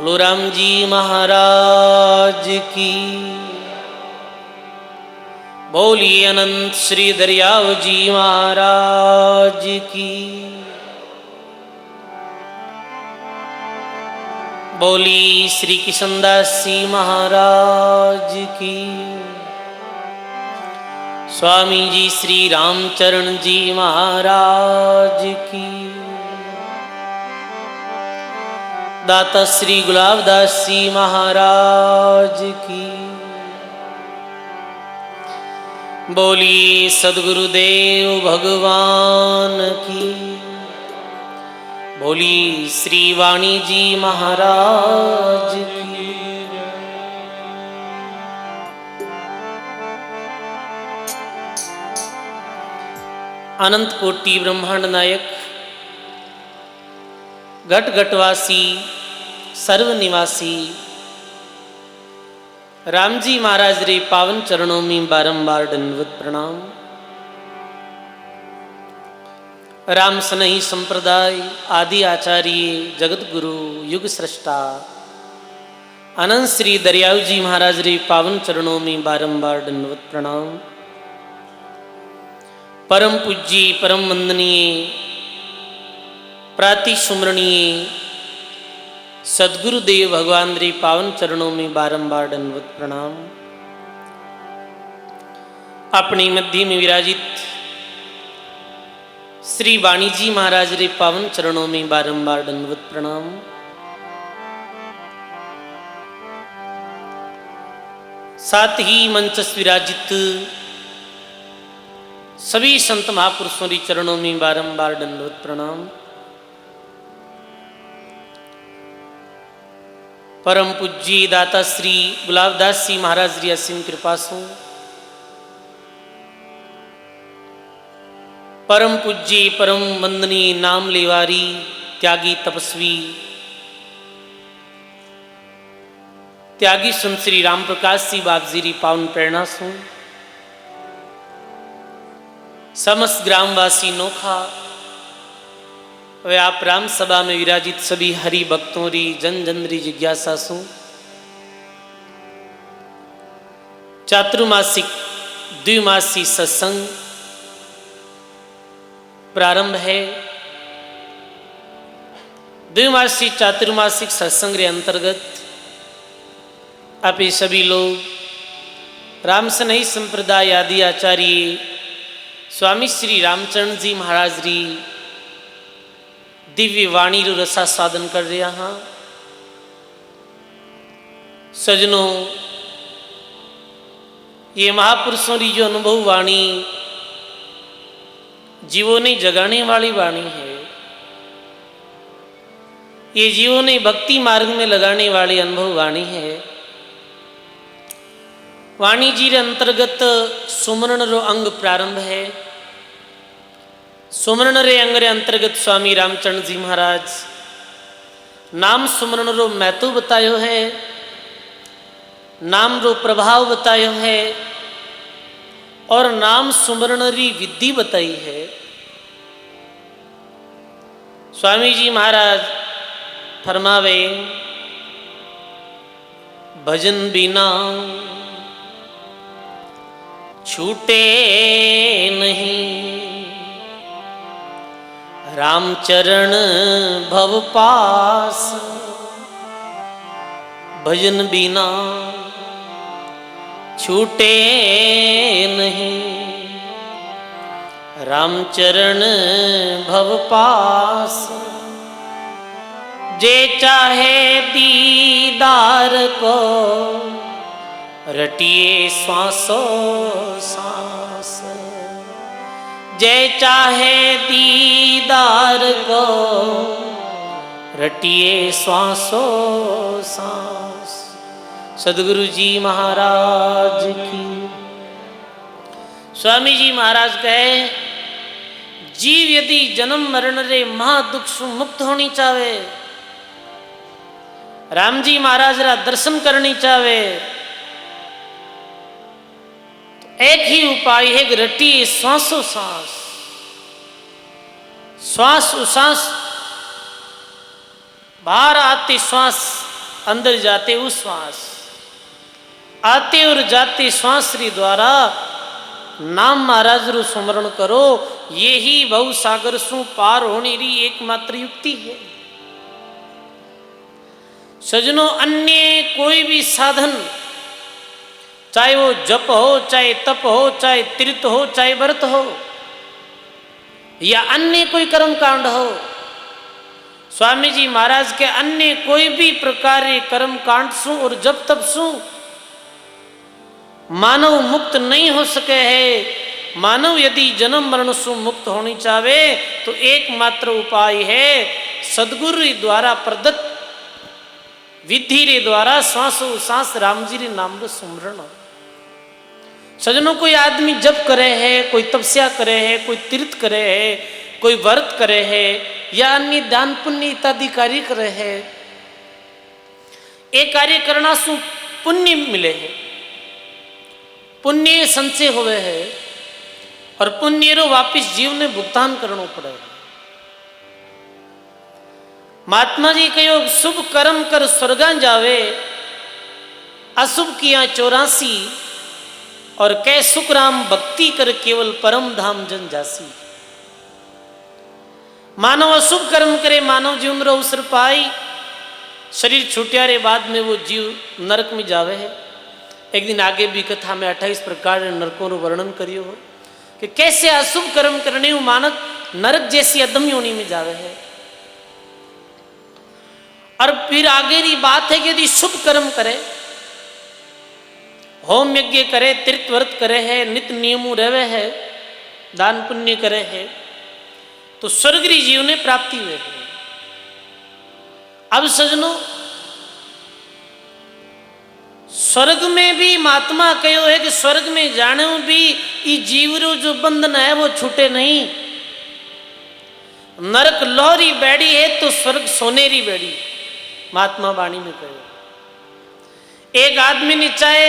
बोलो राम जी महाराज की। बोलिए अनंत श्री दरियाव जी महाराज की। बोली श्री किशनदास जी महाराज की। स्वामी जी श्री रामचरण जी महाराज की। दाता श्री गुलाबदास जी महाराज की। बोली सद्गुरुदेव भगवान की। बोली श्री वाणी जी महाराज की। अनंत कोटि ब्रह्मांड नायक घट घटवासी सर्वनिवासी राम जी महाराज रे पावन चरणों में बारंबार दंडवत प्रणाम। राम सनही संप्रदाय आदि आचार्य जगत गुरु युग सृष्टा अनंत श्री दरियाव जी महाराज रे पावन चरणों में बारंबार दंडवत प्रणाम। परम पूज्य परम वंदनीय प्राति सुमरणीय सद्गुरुदेव भगवान रे पावन चरणों में बारंबार दंडवत प्रणाम। अपने मध्य में विराजित श्री वाणी जी महाराज रे पावन चरणों में बारंबार दंडवत प्रणाम। साथ ही मंचस विराजित सभी संत महापुरुषों री चरणों में बारंबार दंडवत प्रणाम। परम पूज्य दाता श्री गुलाबदास जी महाराज री असीम कृपा सो परम पूज्य परम वंदनीय नाम लेवारी त्यागी तपस्वी त्यागी संत श्री राम प्रकाश जी बाबजी री पावन प्रेरणा सो समस्त ग्रामवासी नोखा वे आप राम सभा में विराजित सभी हरि भक्तों री जन जन री जिज्ञासा सु चातुर्मासिक द्विमासी सत्संग प्रारंभ है। द्विमासी चातुर्मासिक सत्संग के अंतर्गत आप ये सभी लोग राम सनही संप्रदाय आदि आचार्य स्वामी श्री रामचरण जी महाराज री दिव्य वाणी रो रसा साधन कर रहा हाँ। सजनों, ये महापुरुषों की जो अनुभव वाणी जीवों ने जगाने वाली वाणी है। ये जीवों ने भक्ति मार्ग में लगाने वाली अनुभव वाणी है। वाणी जी रे अंतर्गत सुमरण रो अंग प्रारंभ है। सुमरण रे अंग रे अंतर्गत स्वामी रामचरण जी महाराज नाम सुमरण रो महत्व बतायो है, नाम रो प्रभाव बतायो है और नाम सुमरण री विधि बताई है। स्वामी जी महाराज फरमावे भजन बिना छूटे नहीं, रामचरण भव पास भजन बिना छूटे नहीं, रामचरण भव पास। जे चाहे दीदार को रटिए श्वासो सांस, जय चाहे दीदार को रटिए श्वासो सांस। सदगुरु जी महाराज की। स्वामी जी महाराज कहे जीव यदि जन्म मरण रे महादुख से मुक्त होनी चाहे, राम जी महाराज रा दर्शन करनी चाहे, एक ही उपाय है कि रटी श्वासो सांस। श्वास उश्वास बाहर आती श्वास अंदर जाते वो श्वास, आते और जाते श्वास री द्वारा नाम महाराज रू स्मरण करो। ये ही भव सागर सु पार होने री एकमात्र युक्ति है। सजनों, अन्य कोई भी साधन, चाहे वो जप हो, चाहे तप हो, चाहे तीर्थ हो, चाहे व्रत हो, या अन्य कोई कर्म कांड हो, स्वामी जी महाराज के अन्य कोई भी प्रकार कर्म कांड सु और जब तब सु मानव मुक्त नहीं हो सके है। मानव यदि जन्म मरण सु मुक्त होनी चाहे तो एकमात्र उपाय है सदगुरु द्वारा प्रदत्त विधि रे द्वारा सांसों सांस राम जी रे नाम रो सुमरण। सजनों, कोई आदमी जप करे है, कोई तपस्या करे है, कोई तीर्थ करे है, कोई व्रत करे है, या अन्य दान पुण्य इत्यादि कार्य करे है। एक कार्य करना सु पुण्य मिले है, पुण्य संचय हुए है, और पुण्य रो वापिस जीव ने भुगतान करना पड़े। महात्मा जी कहो शुभ कर्म कर स्वर्गा जावे, अशुभ किया 84, और कै सुख राम भक्ति कर केवल परम धाम जन जासी। मानव अशुभ कर्म करे, मानव जीवन रो अवसर पाई, शरीर छूटिया रे बाद में वो जीव नरक में जावे है। एक दिन आगे भी कथा में 28 प्रकार नरकों रो वर्णन करियो हो कि कैसे अशुभ कर्म करने मानव नरक जैसी अदम योनि में जावे है। और फिर आगे री बात है कि यदि शुभ कर्म करे, होम यज्ञ करे, तीर्थ व्रत करे है, नित्य नियमों रहे है, दान पुण्य करे है, तो स्वर्गीय जीव ने प्राप्ति हुए है। अब सजनों, स्वर्ग में भी महात्मा कहो है कि स्वर्ग में जाने भी ये जीव रो जो बंधन है वो छूटे नहीं। नरक लोहरी बैठी है तो स्वर्ग सोनेरी बैठी, महात्मा वाणी में कहो। एक आदमी ने चाहे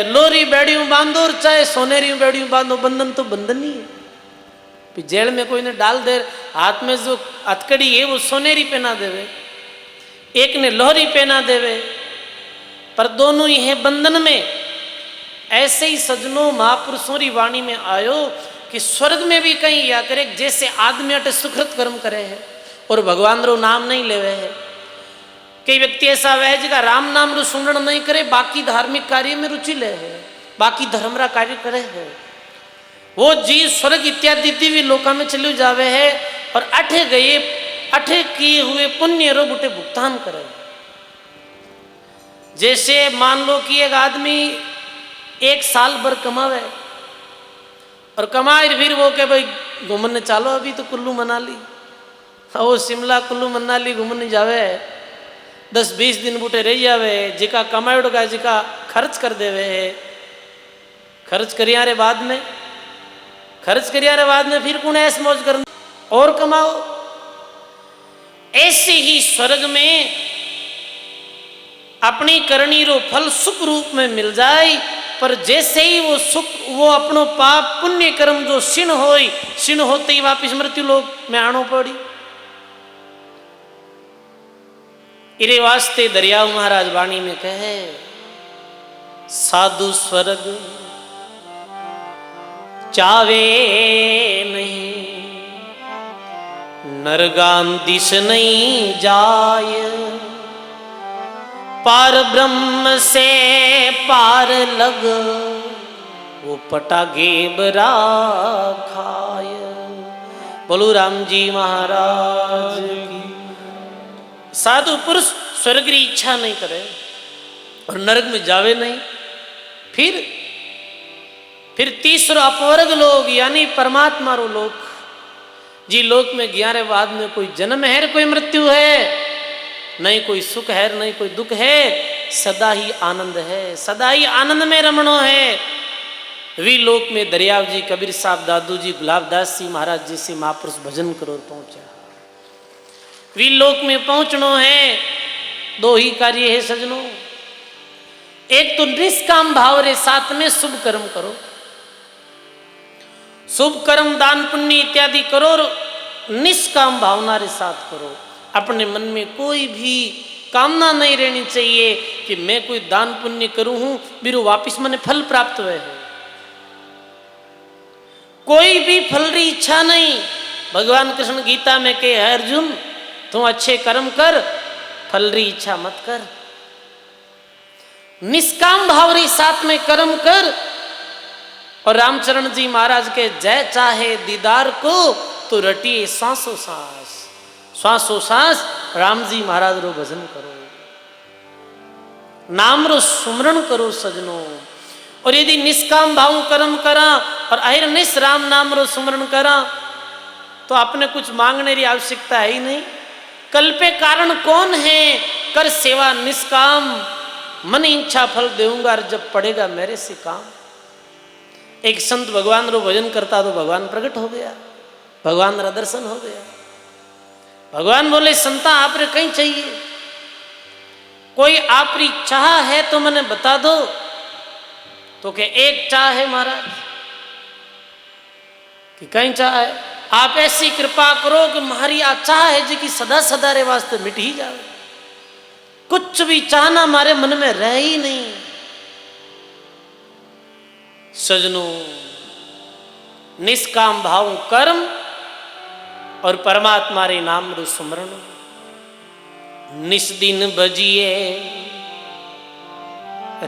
लोरी बेड़ियों बांधो और चाहे सोनेरी बेड़ियों बांधो, बंधन तो बंधन ही है। फिर जेल में कोई ने डाल दे, हाथ में जो हथकड़ी है वो सोनेरी पहना देवे, एक ने लोहरी पहना देवे, पर दोनों ही है बंधन में। ऐसे ही सजनों, महापुरुषों की वाणी में आयो कि स्वर्ग में भी कहीं या करे जैसे आदमी अटे सुकृत कर्म करे है और भगवान रो नाम नहीं लेवे है। कई व्यक्ति ऐसा वह जिका राम नाम रो सुमरण नहीं करे, बाकी धार्मिक कार्य में रुचि ले है, बाकी धर्म रा कार्य करे है, वो जीव स्वर्ग इत्यादि दिव्य लोका में चले जावे है और अठे गए अठे किए हुए पुण्य रो बुटे भुगतान करे। जैसे मान लो कि एक आदमी 1 साल भर कमावे और कमाए फिर वो के भाई घूमने चालो, अभी तो कुल्लू मनाली, वो शिमला कुल्लू मनाली घूमने जावे, 10-20 दिन बूटे रह जावे, जिका कमाई उड़गा जिका खर्च कर देवे है। खर्च करिया रे बाद में फिर कौन ऐस मौज कर और कमाओ। ऐसे ही स्वर्ग में अपनी करनी रो फल सुख रूप में मिल जाए, पर जैसे ही वो सुख वो अपनो पाप पुण्य कर्म जो क्षीण होते ही वापिस मृत्यु लोक में आनो पड़ी। इरे वास्ते दरियाव महाराज वाणी में कहे, साधु स्वर्ग चावे नहीं, नरगान दिश नहीं जाय, पार ब्रह्म से पार लग, वो पटागे बरा खाय। बोलो राम जी महाराज की। साधु पुरुष स्वर्ग की इच्छा नहीं करे और नरक में जावे नहीं। फिर तीसरा अपवर्ग लोग यानी परमात्मा रो लोक, जी लोक में गया रे बाद में कोई जन्म है, कोई मृत्यु है, नहीं कोई सुख है, नहीं कोई दुख है, सदा ही आनंद है, सदा ही आनंद में रमणो है। वी लोक में दरियाव जी, कबीर साहब, दादू जी, गुलाबदास जी महाराज जी से महापुरुष भजन करो पहुंचा। वी लोक में पहुंचनो है, 2 ही कार्य है सजनों। एक तो निष्काम भाव रे साथ में शुभ कर्म करो, शुभ कर्म दान पुण्य इत्यादि करो, निष्काम भावना रे साथ करो। अपने मन में कोई भी कामना नहीं रहनी चाहिए कि मैं कोई दान पुण्य करूं हूं बिरु वापिस मने फल प्राप्त हुए है। कोई भी फल री इच्छा नहीं। भगवान कृष्ण गीता में कहे, है अर्जुन तुम अच्छे कर्म कर, फल री इच्छा मत कर, निष्काम भाव री साथ में कर्म कर। और रामचरण जी महाराज के जय चाहे दीदार को तो रटिए सांसों सांस, श्वासों सांस राम जी महाराज रो भजन करो, नाम रो सुमरण करो सजनो। और यदि निष्काम भाव कर्म करा और अहिर्निश राम नाम रो सुमरण करा तो आपने कुछ मांगने की आवश्यकता है ही नहीं। कल पे कारण कौन है, कर सेवा निष्काम, मन इच्छा फल देऊंगा जब पड़ेगा मेरे से काम। एक संत भगवान रो भजन करता तो भगवान प्रकट हो गया, भगवान रा दर्शन हो गया। भगवान बोले, संता आप रे कहीं चाहिए, कोई आपरी चाह है तो मैंने बता दो। तो के एक चाह है महाराज, कि कहीं चाह है, आप ऐसी कृपा करो कि हमारी आ चाह है जी कि सदा सदा रे वास्ते मिट ही जाए, कुछ भी चाहना हमारे मन में रह ही नहीं। सजनों, निष्काम भाव कर्म और परमात्मा रे नाम रो सुमरण, निस दिन बजिए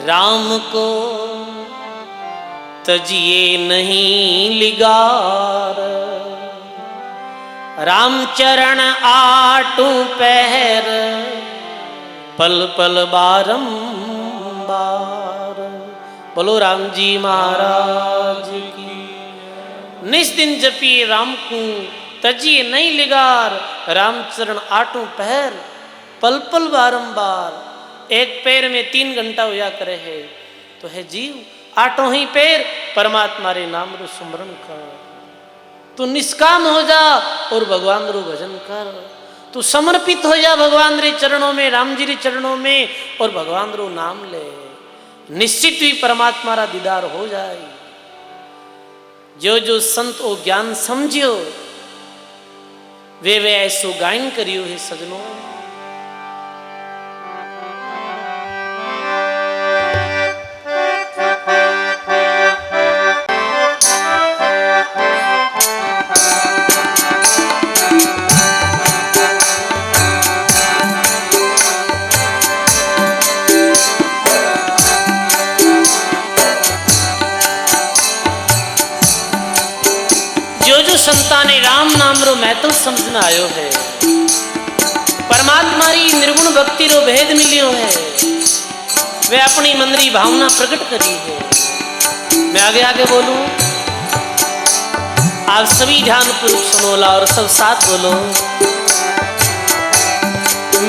राम को, तजिए नहीं लिगार, राम चरण आटू पहर, पल पल बारंबार। बोलो राम जी महाराज की। निस दिन जपिए राम को, तजिए नहीं लिगार, राम चरण आटू पहर, पल पल बारंबार। एक पैर में 3 घंटा होया करे है तो है जीव, आठों ही पैर परमात्मा रे नाम रो सुमरण कर। तू निष्काम हो जा और भगवान रो भजन कर, तू समर्पित हो जा भगवान रे चरणों में, राम जी रे चरणों में, और भगवान रो नाम ले, निश्चित ही परमात्मा रा दीदार हो जाए। जो जो संत ओ ज्ञान समझियो वे ऐसो गायन करियो है सजनों। संता ने राम नाम रो महत्व समझना आयो है, परमात्मा री निर्गुण भक्ति रो भेद मिलियो है, वे अपनी मनरी भावना प्रकट करी है। मैं आगे आगे बोलूं, आप सभी ध्यान पूर्वक सुनोला और सब साथ बोलो।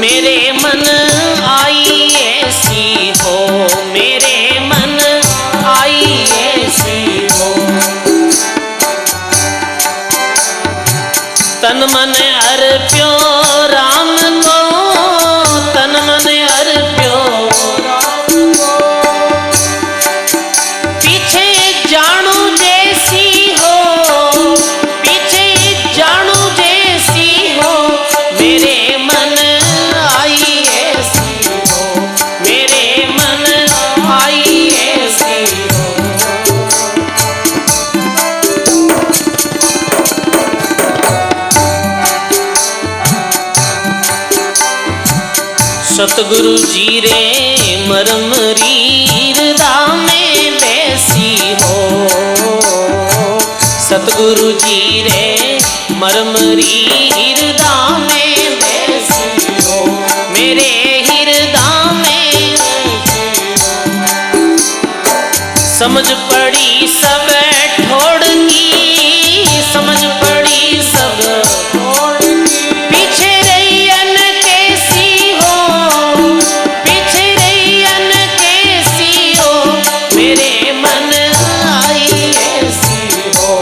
मेरे मन आई ऐसी हो, मेरे मन आई ऐसी हो, तन मन अर्प्यो राम को, तन मन अर्प्यो राम को, पीछे जानू जैसी हो, पीछे जानू जैसी हो, मेरे मन आई ऐसी हो, मेरे मन आई ऐसी हो। सतगुरु जी रे मरम रीरदा में बैसी हो, सतगुरु जी रे मरम रीरदा में बैसी हो, मेरे हृदा में समझ पड़ी सब ठोड़ की, समझ पड़ी सब ठोड़ की, पीछे रैयन कैसी हो, पीछे रैयन कैसी हो, मेरे मन आई ऐसी हो,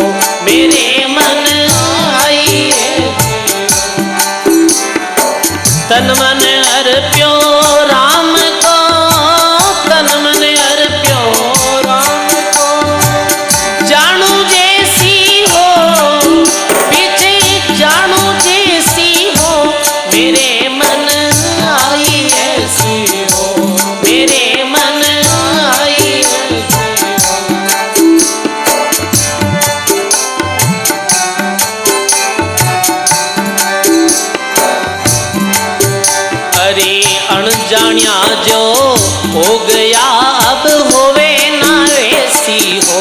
मेरे मन आई ऐसी। तन मन अर्प्यो राम को, तन मन अर्प्यो राम को, जानू जैसी हो, पीछे जानू जैसी हो, मेरे मन आई है। अनजानिया जो हो गया अब होवे ना वैसी हो।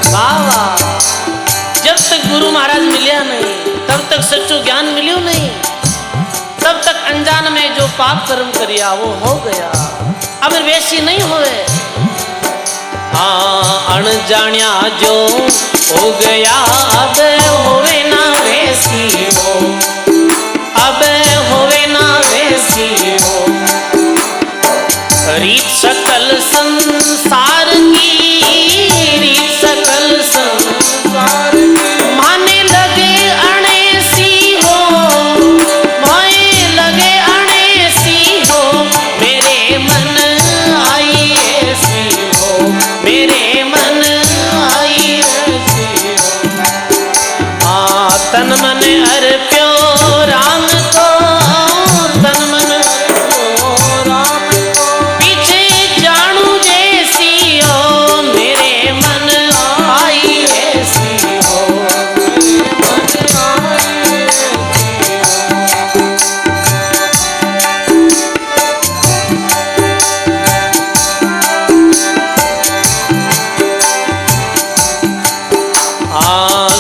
बाबा जब तक गुरु महाराज मिलिया नहीं तब तक सच्चो ज्ञान मिलियो नहीं, तब तक अनजान में जो पाप कर्म करिया वो हो गया, अब वैसी नहीं होवे। हाँ अनजानिया जो हो गया अब होवे ना वैसी हो, अब होवे ना वैसी हो। रीत सकल संसार की, रीत सकल संसार की माने लगे अणेसी हो, माने लगे अणेसी हो। मेरे मन आई ऐसी हो, मेरे मन आई ऐसी हो। तन मन अर्प्यो राम को, तन मन अर्प्यो राम को। पीछे जानू जैसी हो, मेरे मन आई ऐसी हो, मेरे मन आई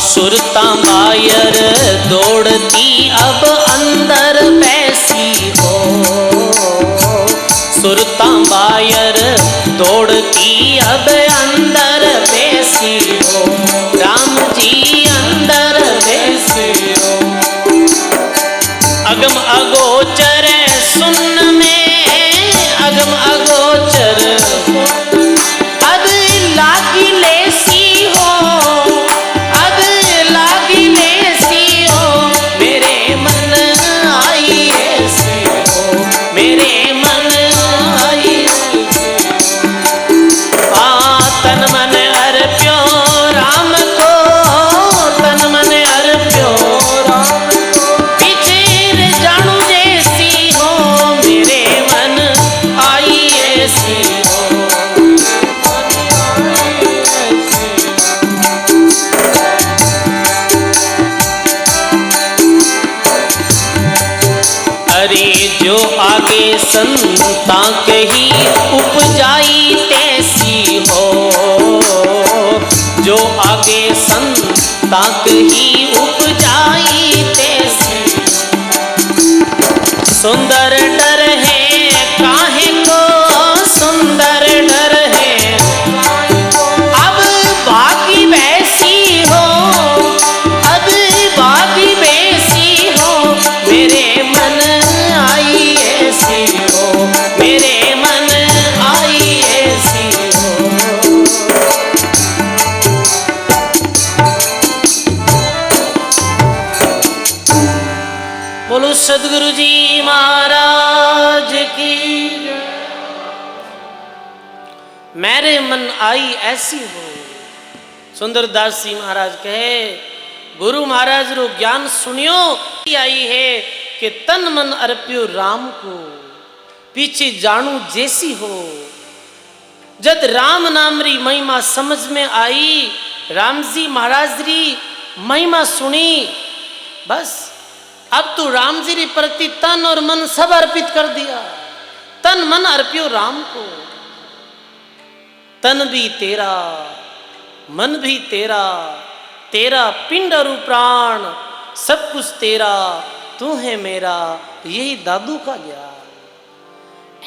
सुरता बायर दौड़ती अब अंदर पैसी हो, सुरता बायर दौड़ती अब अंदर पैसी हो। राम जी अंदर पैसी हो। अगम अगोचर सुन में, अगम अगोचर अब लागी लेसी हो, अब लागी लेसी हो। मेरे मन आई ऐसी हो, मेरे मन आई तन मन अर्प्यो राम को, तन मन अर्प्यो राम को। पीछे जानू जैसी हो, मेरे मन आई ऐसी हो। अरे जो आगे संता कही उपजाई तैसी हो, जो आगे संता कही उपजाई तैसी। सुंदर डर है काहे को, सुंदर डर है अब भागी वैसी हो, अब भागी वैसी हो। मेरे मन आई ऐसी हो, मेरे मन आई ऐसी हो। बोलो सदगुरु जी महाराज की। मेरे मन आई ऐसी हो। सुंदरदास जी महाराज कहे गुरु महाराज रो ज्ञान सुनियो आई है कि तन मन अर्प्यो राम को, पीछे जानू जैसी हो। जद राम नाम री महिमा समझ में आई, राम जी महाराज री महिमा सुनी, बस अब तो राम जी री प्रति तन और मन सब अर्पित कर दिया। तन मन अर्प्यो राम को, तन भी तेरा मन भी तेरा, तेरा पिंड और प्राण सब कुछ तेरा, तू है मेरा, यही दादू का ज्ञान।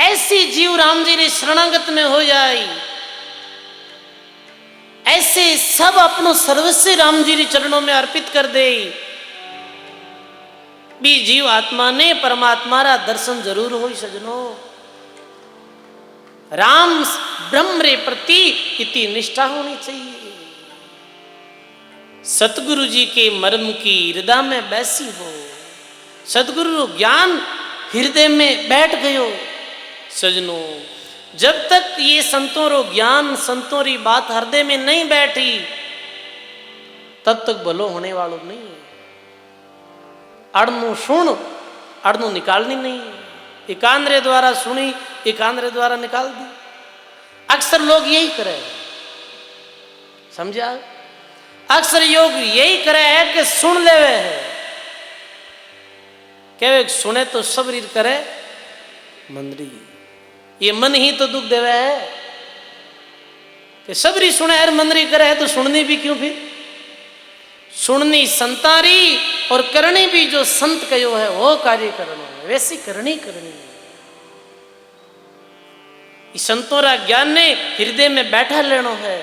ऐसी जीव राम जी रे शरणागत में हो जाए, ऐसे सब अपनो सर्वस्व राम जी रे चरणों में अर्पित कर दे, भी जीव आत्मा ने परमात्मा रा दर्शन जरूर हो सजनो। राम ब्रह्म रे प्रति इतनी निष्ठा होनी चाहिए। सतगुरु जी के मर्म की हृदय में बैसी हो, सतगुरु ज्ञान हृदय में बैठ गयो सजनो। जब तक ये संतों रो ज्ञान संतों री बात हृदय में नहीं बैठी तब तक भलो होने वालों नहीं। अड़नो सुन अड़नो निकालनी नहीं, एकांद्र द्वारा सुनी एकांद्र द्वारा निकाल दी। अक्सर लोग यही करे, समझा? अक्सर योग यही करे है कि सुन लेवे है, कहे सुने तो सब रीत करे, मंदरी ये मन ही तो दुख देवे है कि सबरी सुने हर मंदरी करे है तो सुननी भी क्यों फिर सुननी संतारी और करनी भी जो संत कहो है वो कार्य करना है वैसी करनी है। इस संतों रा ज्ञान ने हृदय में बैठा लेनो है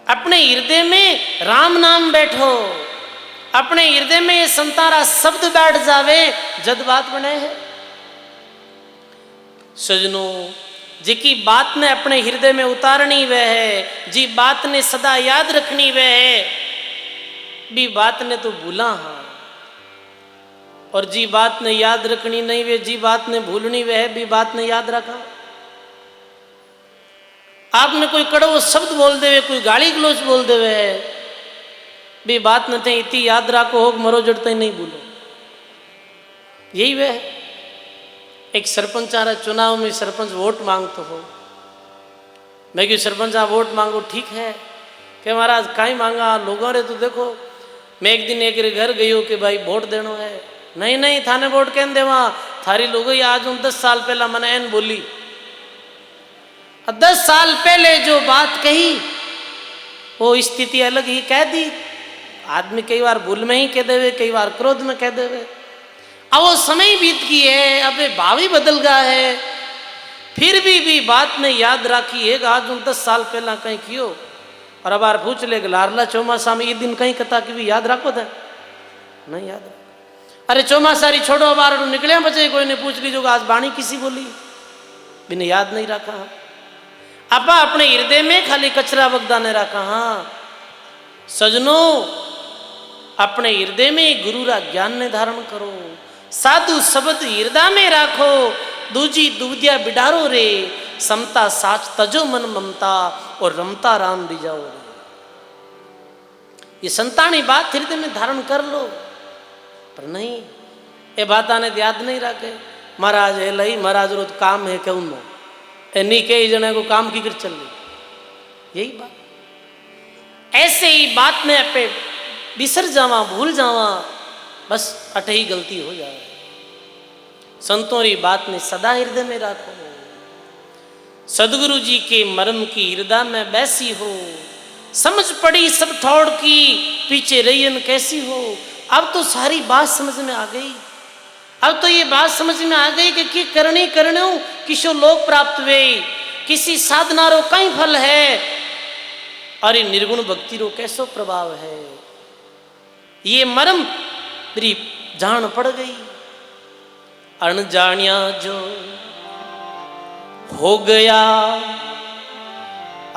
अपने हृदय में राम नाम बैठो अपने हृदय में ये संतारा शब्द बैठ जावे जद बात बने है। सजनों जिकी बात ने अपने हृदय में उतारनी वह है जी बात ने सदा याद रखनी वह है भी बात ने तो भूला हाँ और जी बात ने याद रखनी नहीं वे जी बात ने भूलनी वह है भी बात ने याद रखा। आपने कोई कड़वो शब्द बोल देवे कोई गाली गलोच बोल देवे है भी बात न थे इतनी याद रखो हो मरो जड़ते नहीं भूलो यही वह है। एक सरपंच आ रहा चुनाव में सरपंच वोट मांगते हो मैं क्यों सरपंच आप वोट मांगो ठीक है कि महाराज काई मांगा लोगों रे तो देखो मैं एक दिन एक घर गई हो कि भाई वोट देनो है नहीं नहीं थाने वोट कहन देवा थारी लोग आज 10 साल पहला मैंने एन बोली 10 साल पहले जो बात कही वो स्थिति अलग ही कह दी आदमी कई बार भूल में ही कह देवे कई बार क्रोध में कह देवे अब वो समय बीत गई है अब भावी बदल गया है फिर भी बात ने याद रखी है आज 10 साल पहला कहीं कियो और अब बार पूछ ले लारला चौमासा में ये दिन कहीं कथा की भी याद रखो था नहीं याद अरे चौमासारी छोड़ो बार निकले बचे कोई ने पूछ लीजो आज बाणी किसी बोली बिना याद नहीं रखा आपा अपने हृदय में खाली कचरा बगदा ने रखा हाँ सजनों अपने हृदय में गुरु रा ज्ञान ने धारण करो साधु शब्द हृदय में राखो दूजी दूधिया बिडारो रे समता साच तजो मन ममता और रमता राम बिजाओ रे ये संतानी बात हृदय में धारण कर लो पर नहीं ये बात आने याद नहीं रखे महाराज है लई महाराज रो काम है क्यों नो ए नहीं कई जने को काम की कर चल रही यही बात ऐसे ही बात में पे बिसर जावा भूल जावा बस अटे ही गलती हो जाए संतों री बात ने सदा हृदय में रखो सदगुरु जी के मर्म की हृदय में बैसी हो समझ पड़ी सब ठौड़ की पीछे रहीन कैसी हो अब तो सारी बात समझ में आ गई अब तो ये बात समझ में आ गई कि करने किसो लोक प्राप्त वे किसी साधना रो कई फल है अरे निर्गुण भक्ति रो कैसो प्रभाव है ये मर्म मेरी जान पड़ गई अनजानिया जो हो गया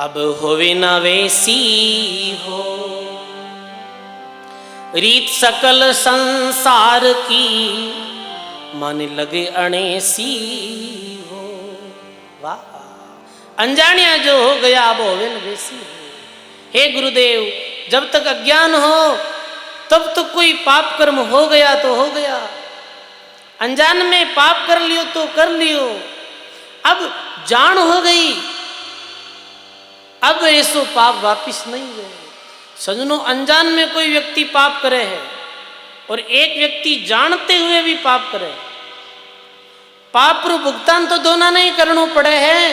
अब होवे ना वैसी हो रीत सकल संसार की मन लगे अणेसी हो वाह अनजानिया जो हो गया अब होवे ना वैसी हो। हे गुरुदेव जब तक अज्ञान हो तब तो कोई पाप कर्म हो गया तो हो गया अनजान में पाप कर लियो तो कर लियो अब जान हो गई अब ऐसो पाप वापिस नहीं गए। सजनों अनजान में कोई व्यक्ति पाप करे है और एक व्यक्ति जानते हुए भी पाप करे पाप रू भुगतान तो दोनों नहीं करना पड़े है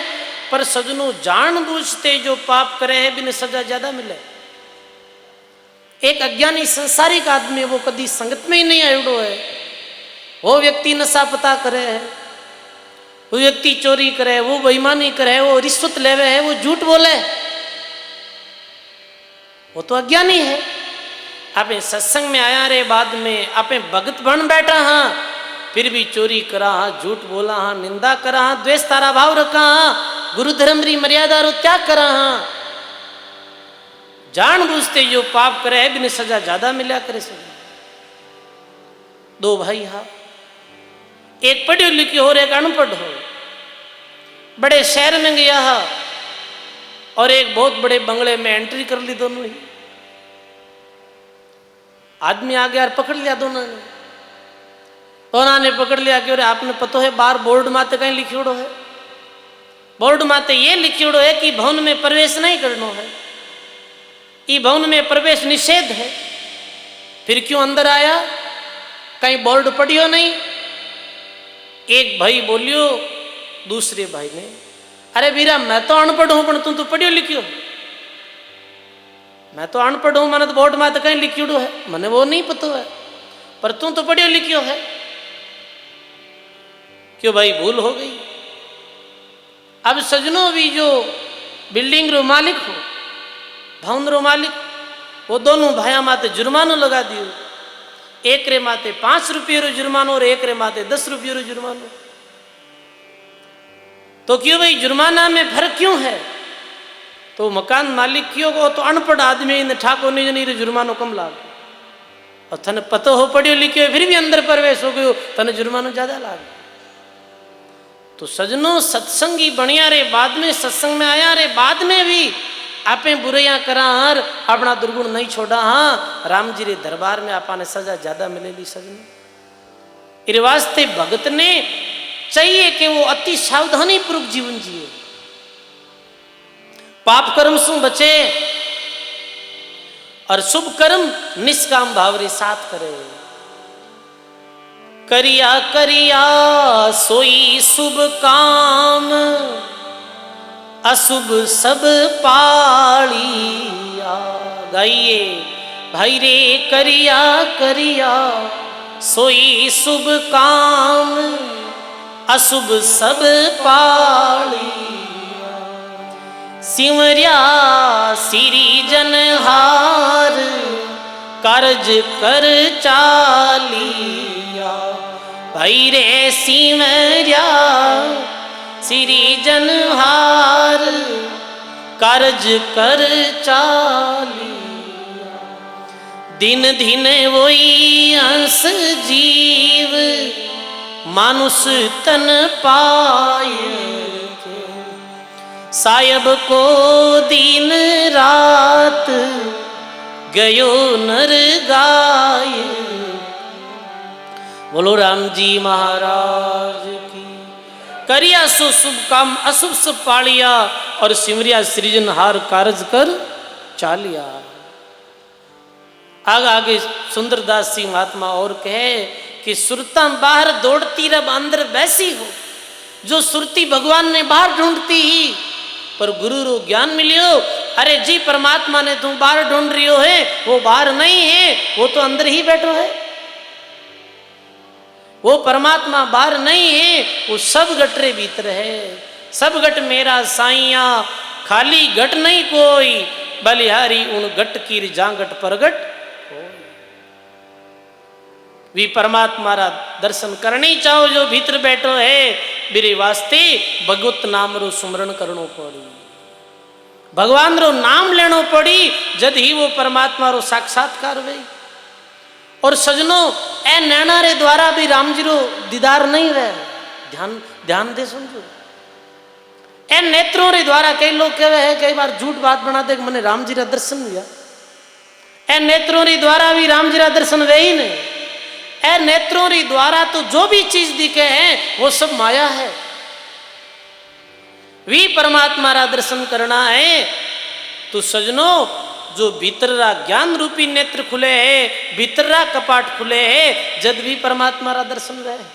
पर सजनों जान बूझते जो पाप करे है बिना सजा ज्यादा मिले। एक अज्ञानी संसारिक आदमी वो कभी संगत में ही नहीं आयुड़ो है वो व्यक्ति नशा पता करे है वो व्यक्ति चोरी करे वो बेईमानी करे वो रिश्वत लेवे है वो झूठ बोले वो तो अज्ञानी है। आपे सत्संग में आया रे बाद में आपे भगत बन बैठा हाँ फिर भी चोरी करा हाँ झूठ बोला हाँ निंदा करा हाँ द्वेष तारा भाव रखा हाँ गुरु धर्म री मर्यादा रो त्याग करा हाँ जान बूझते जो पाप करे है बिना सजा ज्यादा मिला करे सजा। दो भाई हाँ एक पढ़ी लिखी हो एक अनपढ़ हो बड़े शहर में गया हा और एक बहुत बड़े बंगले में एंट्री कर ली दोनों ही आदमी आ गया और पकड़ लिया दोनों ने पकड़ लिया कि आपने पता है बाहर बोर्ड माते कहीं लिखियोड़ो है बोर्ड माते ये लिखियोड़ो है कि भवन में प्रवेश नहीं करना है ये भवन में प्रवेश निषेध है फिर क्यों अंदर आया कहीं बोर्ड पढ़ियो नहीं एक भाई बोलियो दूसरे भाई ने, अरे वीरा मैं तो अनपढ़ हूं पर तू तो पढ़ियो लिखियो। मैं तो अनपढ़ हूं, मैंने तो बोर्ड में तो कहीं लिखियो है, मैंने वो नहीं पता है, पर तू तो पढ़ियो लिखियो है। क्यों भाई भूल हो गई। अब सजनों भी जो बिल्डिंग रो मालिक हो, भवन रो मालिक, वो दोनों भाया माते जुर्मानो लगा दियो। एक रे माते 5 रुपये रो जुर्मानो और एक रे माते 10 रुपये रो जुर्मानो। तो क्यों भाई जुर्माना में फर्क क्यों है? तो मकान मालिक क्यों को तो अनपढ़ आदमी इन ठाको नहीं जनी जुर्मानो कम लाग, और थने पतो हो पढ़ियो लिखियो फिर भी अंदर प्रवेश हो गयो, थने जुर्मानो ज्यादा लाग। तो सजनों सत्संगी बनिया रे, बाद में सत्संग में आया रे, बाद में भी आपे बुराइयां करा हर अपना दुर्गुण नहीं छोड़ा। हाँ राम जी रे दरबार में आपने सजा ज्यादा मिलेली सजनों। इस वास्ते भगत ने चाहिए कि वो अति सावधानी पूर्वक जीवन जिए, पाप कर्म से बचे और शुभ कर्म निष्काम भाव रे साथ करे। करिया करिया सोई शुभ काम, अशुभ सब पालिया। गाइए भाई रे, करिया करिया सोई शुभ काम, अशुभ सब पालिया। सिमरिया सिरी जनहार, कार्ज कर चालिया। भाई रे सिमरिया सिरी जनहार, कार्ज कर चालिया। दिन दिन वही अंश जीव, मानुष तन पाए। सायब को दिन रात, गयो नर गाय। बोलो राम जी महाराज की। करिया सो शुभ काम, अशुभ सब पालिया, और सिमरिया सृजनहार कारज कर चालिया। आगे सुंदरदास सिंह महात्मा और कहे कि सुरता बाहर दौड़ती रब अंदर बैसी हो। जो सुरती भगवान ने बाहर ढूंढती ही, पर गुरु रो ज्ञान मिलियो। अरे जी परमात्मा ने तुम बाहर ढूंढ रही हो है, वो बाहर नहीं है, वो तो अंदर ही बैठो है। वो परमात्मा बाहर नहीं है, वो सब गट रे भीतर है। सब गट मेरा साइया, खाली गट नहीं कोई, बलिहारी उन गट की जांगट परगट हो। भी परमात्मा रा दर्शन करनी चाहो जो भीतर बैठो है, मेरे वास्ते भगवत नाम रो सुमरण करनो पड़ी, भगवान रो नाम लेनो पड़ी, जद ही वो परमात्मा रो साक्षात्कार हुई। और सजनों ए नैना रे द्वारा भी राम जी रो दीदार नहीं रहे। ध्यान ध्यान दे समझो। ए नेत्रों रे द्वारा कई लोग कहे है, कई बार झूठ बात बना दे मैंने राम जी रा दर्शन हुआ। ए नेत्रों रे द्वारा भी राम जी रा दर्शन वे ही नहीं। ए नेत्रों रे द्वारा तो जो भी चीज दिखे हैं वो सब माया है। वी परमात्मा रा दर्शन करना है तो सजनों जो भीतरा ज्ञान रूपी नेत्र खुले है, भीतरा कपाट खुले है, जद भी परमात्मा रा दर्शन रहे।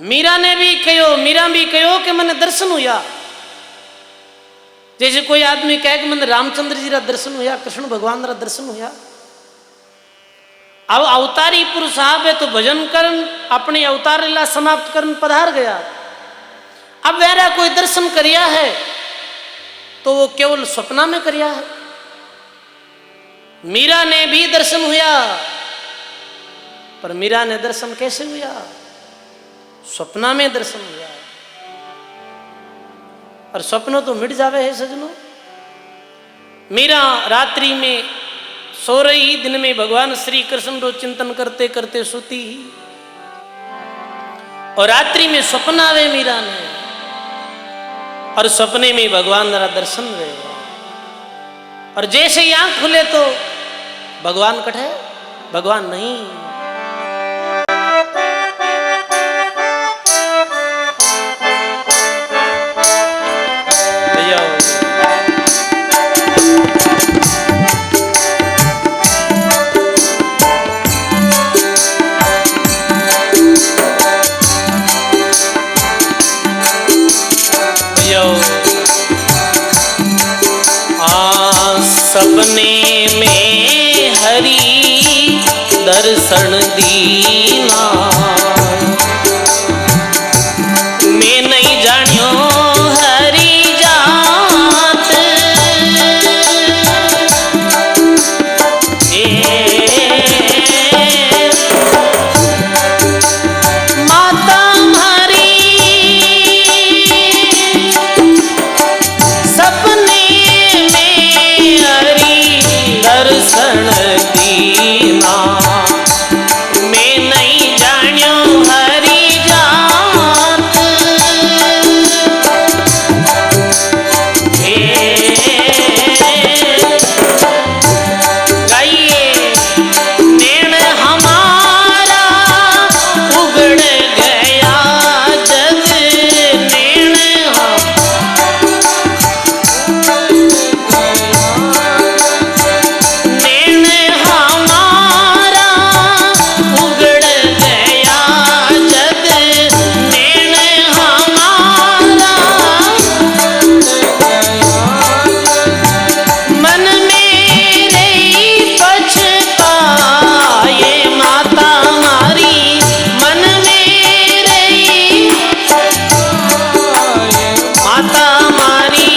मीरा ने भी कहो, मीरा भी कहो कि मैंने दर्शन हुआ। जैसे कोई आदमी कहे कि मैंने रामचंद्र जी रा दर्शन हुआ, कृष्ण भगवान रा दर्शन हुआ। अब अवतारी पुरुष साहब है तो भजन करन अपने अवतार लीला समाप्त करन पधार गया। अब वेरा कोई दर्शन करिया है तो वो केवल स्वप्ना में करिया है। मीरा ने भी दर्शन हुआ, पर मीरा ने दर्शन कैसे हुआ? स्वप्ना में दर्शन हुआ। और स्वप्न तो मिट जावे है सजनों। मीरा रात्रि में सो रही, दिन में भगवान श्री कृष्ण रो चिंतन करते करते सोती ही, और रात्रि में स्वप्न आवे मीरा ने, और सपने में भगवान जरा दर्शन रहे। और जैसे ही आंख खुले तो भगवान कटे, भगवान नहीं। में हरि दर्शन दीना। मैं नहीं जानियो हरि जात, माता मारी सपने में हरि दर्शन दीना। मैं नहीं जानियो हरि जात, गाइए नैन हमारा उगड़ गया जग, नैन नैन हमारा उगड़ गया जग, नैन हमारा मन मेरे पछताए माता मारी, मन मेरे माता मारी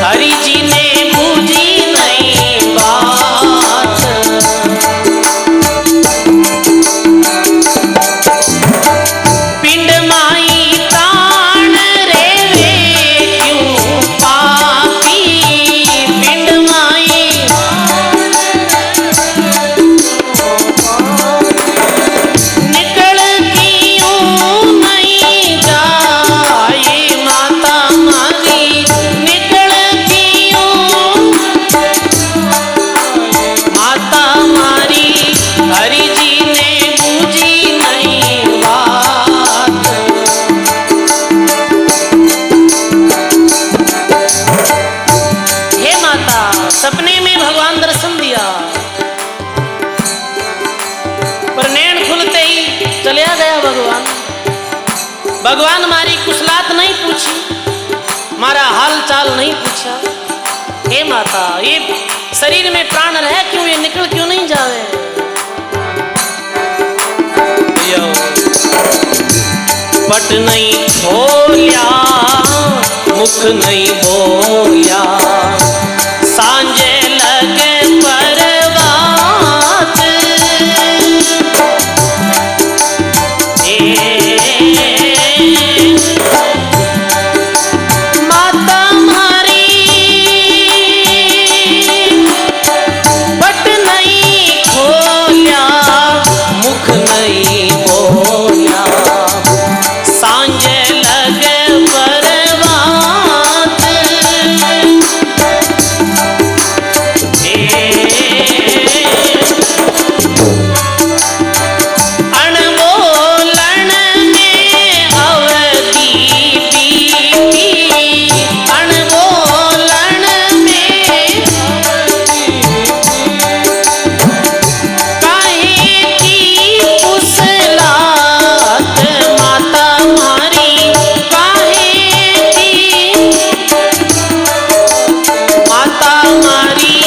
हरि जी ने बूझी नहीं बात। पिंड माई प्राण रेवे क्यों पापी, पिंड माई निकल क्यों नहीं जाए माता मारी, निकल क्यों माता मारी हरि जी ने बूझी नहीं बात। हे माता, सपने में भगवान दर्शन दिया, पर नैन खुलते ही चलिया गया भगवान। भगवान मारी कुशलात नहीं पूछी, मारा हाल चाल नहीं पूछा। हे माता, ये शरीर में प्राण रहे क्यों, ये निकल क्यों नहीं जावे। पट नहीं खोलिया, मुख नहीं बोलिया, सांझे लगे परवात। माता मारी पट नहीं खोलिया, मुख नहीं बोलिया, सांझे लगे परवात। अनबोलन में अवधि बीती, अनबोलन में काहे की कुशलात माता मारी, काहे की माता मारी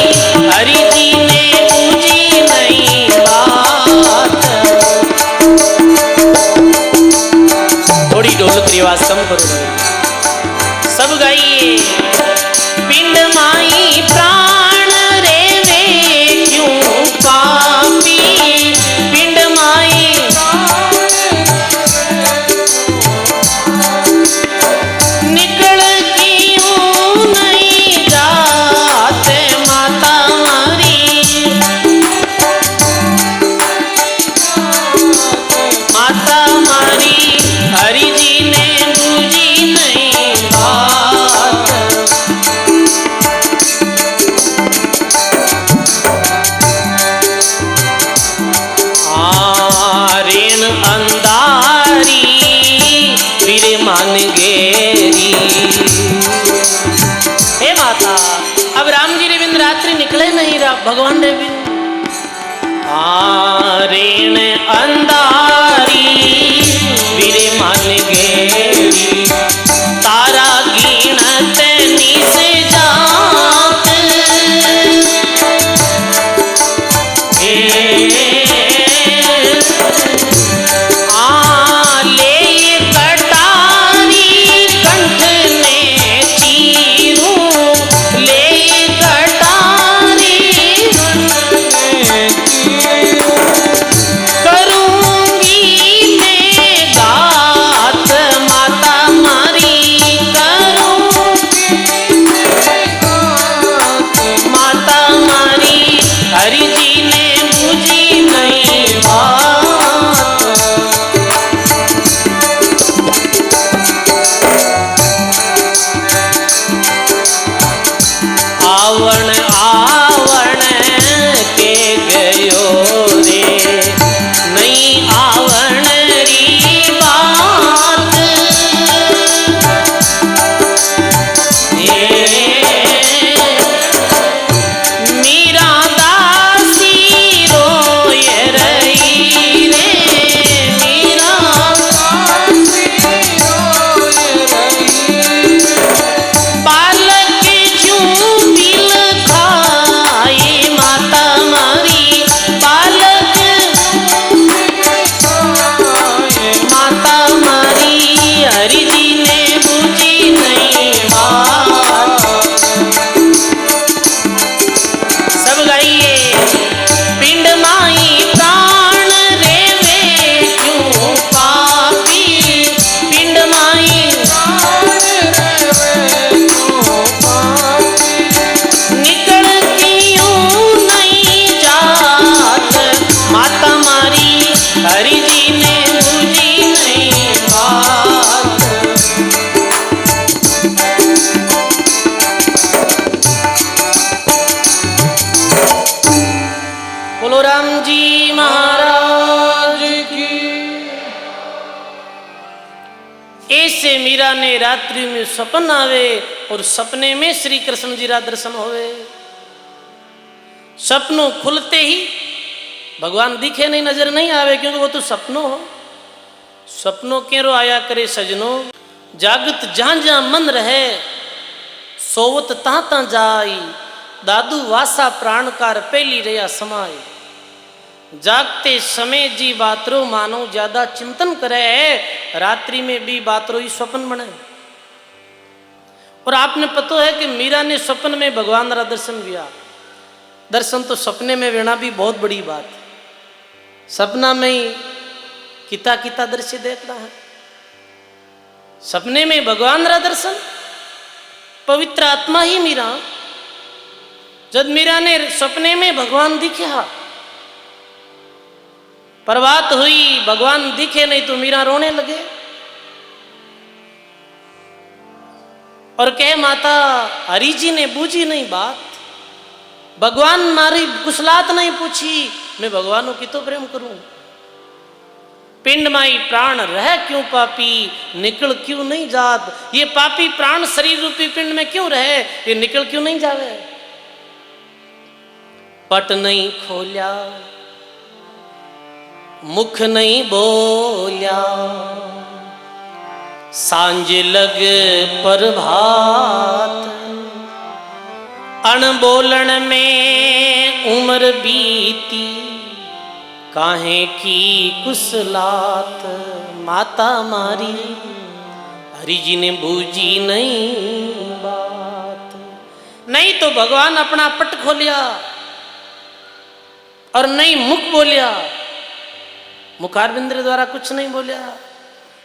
हरि जी ने बूझी नहीं बात। थोड़ी ढोलक की आवाज कम करो, सब गाइए। पिंड माई प्राण रेवे क्यों पापी, पिंड माई निकल क्यों नहीं जाते माता मारी, माता मारी हरि जी ने बूझी नहीं बात। ऋण अंधारी फिर मान गेरी। हे माता, अब राम जी रे बिन रात्रि निकले नहीं, भगवान रे बिन। ऋण अंधारी फिर मान गेरी, तारा गिनत निस जात। राम जी महाराज की। ऐसे मीरा ने रात्रि में सपन आवे और सपने में श्री कृष्ण जी रा दर्शन होवे। सपनों खुलते ही भगवान दिखे नहीं, नजर नहीं आवे, क्योंकि वो तो सपनों हो। सपनों केरो आया करे सजनो, जागत जहां जहां मन रहे, सोवत तहां तहां जाई, दादू वासा प्राणकार पहली रया समाई। जागते समय जी बातरो मानो ज्यादा चिंतन करे, रात्रि में भी बातरो ही स्वप्न बने। और आपने पता है कि मीरा ने स्वप्न में भगवान रा दर्शन किया। दर्शन तो सपने में लेना भी बहुत बड़ी बात है। सपना में ही किता किता दृश्य देखना है, सपने में भगवान रा दर्शन। पवित्र आत्मा ही मीरा, जब मीरा ने सपने में भगवान दिखा, प्रभात हुई भगवान दिखे नहीं तो मीरा रोने लगे और कहे माता हरि जी ने बूझी नहीं बात, भगवान मारी कुशलात नहीं पूछी, मैं भगवानों की तो प्रेम करूं। पिंड माई प्राण रह क्यों पापी, निकल क्यों नहीं जात। ये पापी प्राण शरीर रूपी पिंड में क्यों रहे, ये निकल क्यों नहीं जावे। पट नहीं खोल्या, मुख नहीं बोल्या, सांझ लग प्रभात, अनबोलन में उम्र बीती, काहे की कुशलात। माता मारी हरि जी ने बूझी नहीं बात। नहीं तो भगवान अपना पट खोलिया और नहीं मुख बोलिया, मुखारबिंद द्वारा कुछ नहीं बोलिया।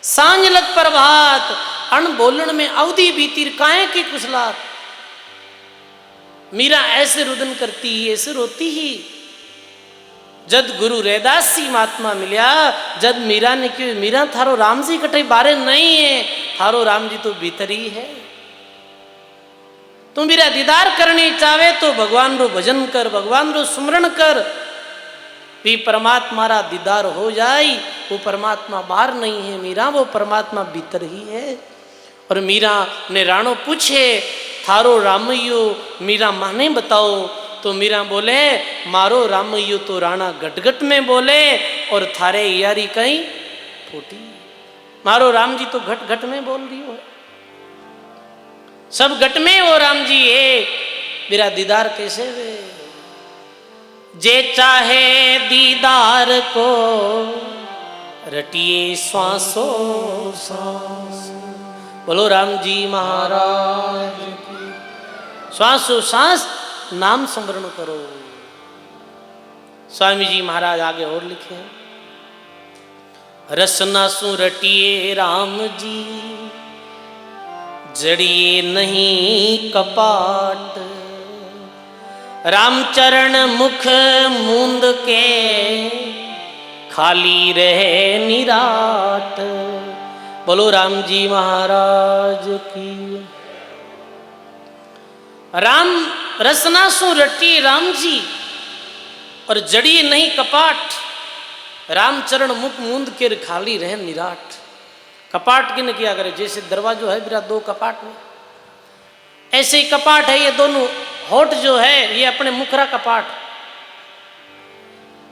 सांझ लग प्रभात, अनबोलन में अवधि बीती, काहे की कुशलात। मीरा ऐसे रुदन करती ही, ऐसे रोती ही। जद गुरु रैदास जी महात्मा मिलिया, जद मीरा ने क्यों, मीरा थारो राम जी कटे बारे नहीं है, थारो राम जी तो भीतर ही है। तू मेरा दीदार करने चाहे तो भगवान रो भजन कर, भगवान रो सुमरण कर, भी परमात्मा रा दीदार हो जाए। वो परमात्मा बाहर नहीं है मीरा, वो परमात्मा भीतर ही है। और मीरा ने राणो पूछे थारो रामय्यो मीरा माने बताओ, तो मीरा बोले मारो रामय्यो तो राणा गटगट में बोले, और थारे यारी कहीं फूटी। मारो राम जी तो घट घट में बोल रही हो, सब घट में वो राम जी है, मेरा दीदार कैसे वे। जे चाहे दीदार को रटिए श्वासो श्वास। बोलो राम जी महाराज की। श्वासो श्वास नाम स्मरण करो। स्वामी जी महाराज आगे और लिखे, रसना सु रटिए राम जी, जड़िए नहीं कपाट, रामचरण मुख मूंद के, खाली रहे निराट। बोलो राम जी महाराज की। राम रसना सु रटी राम जी, और जड़ी नहीं कपाट, रामचरण मुख मूंद के खाली रहे निराट। कपाट किन किया करे, जैसे दरवाजो है मेरा दो कपाट में, ऐसे ही कपाट है ये दोनों। होठ जो है ये अपने मुखरा कपाट।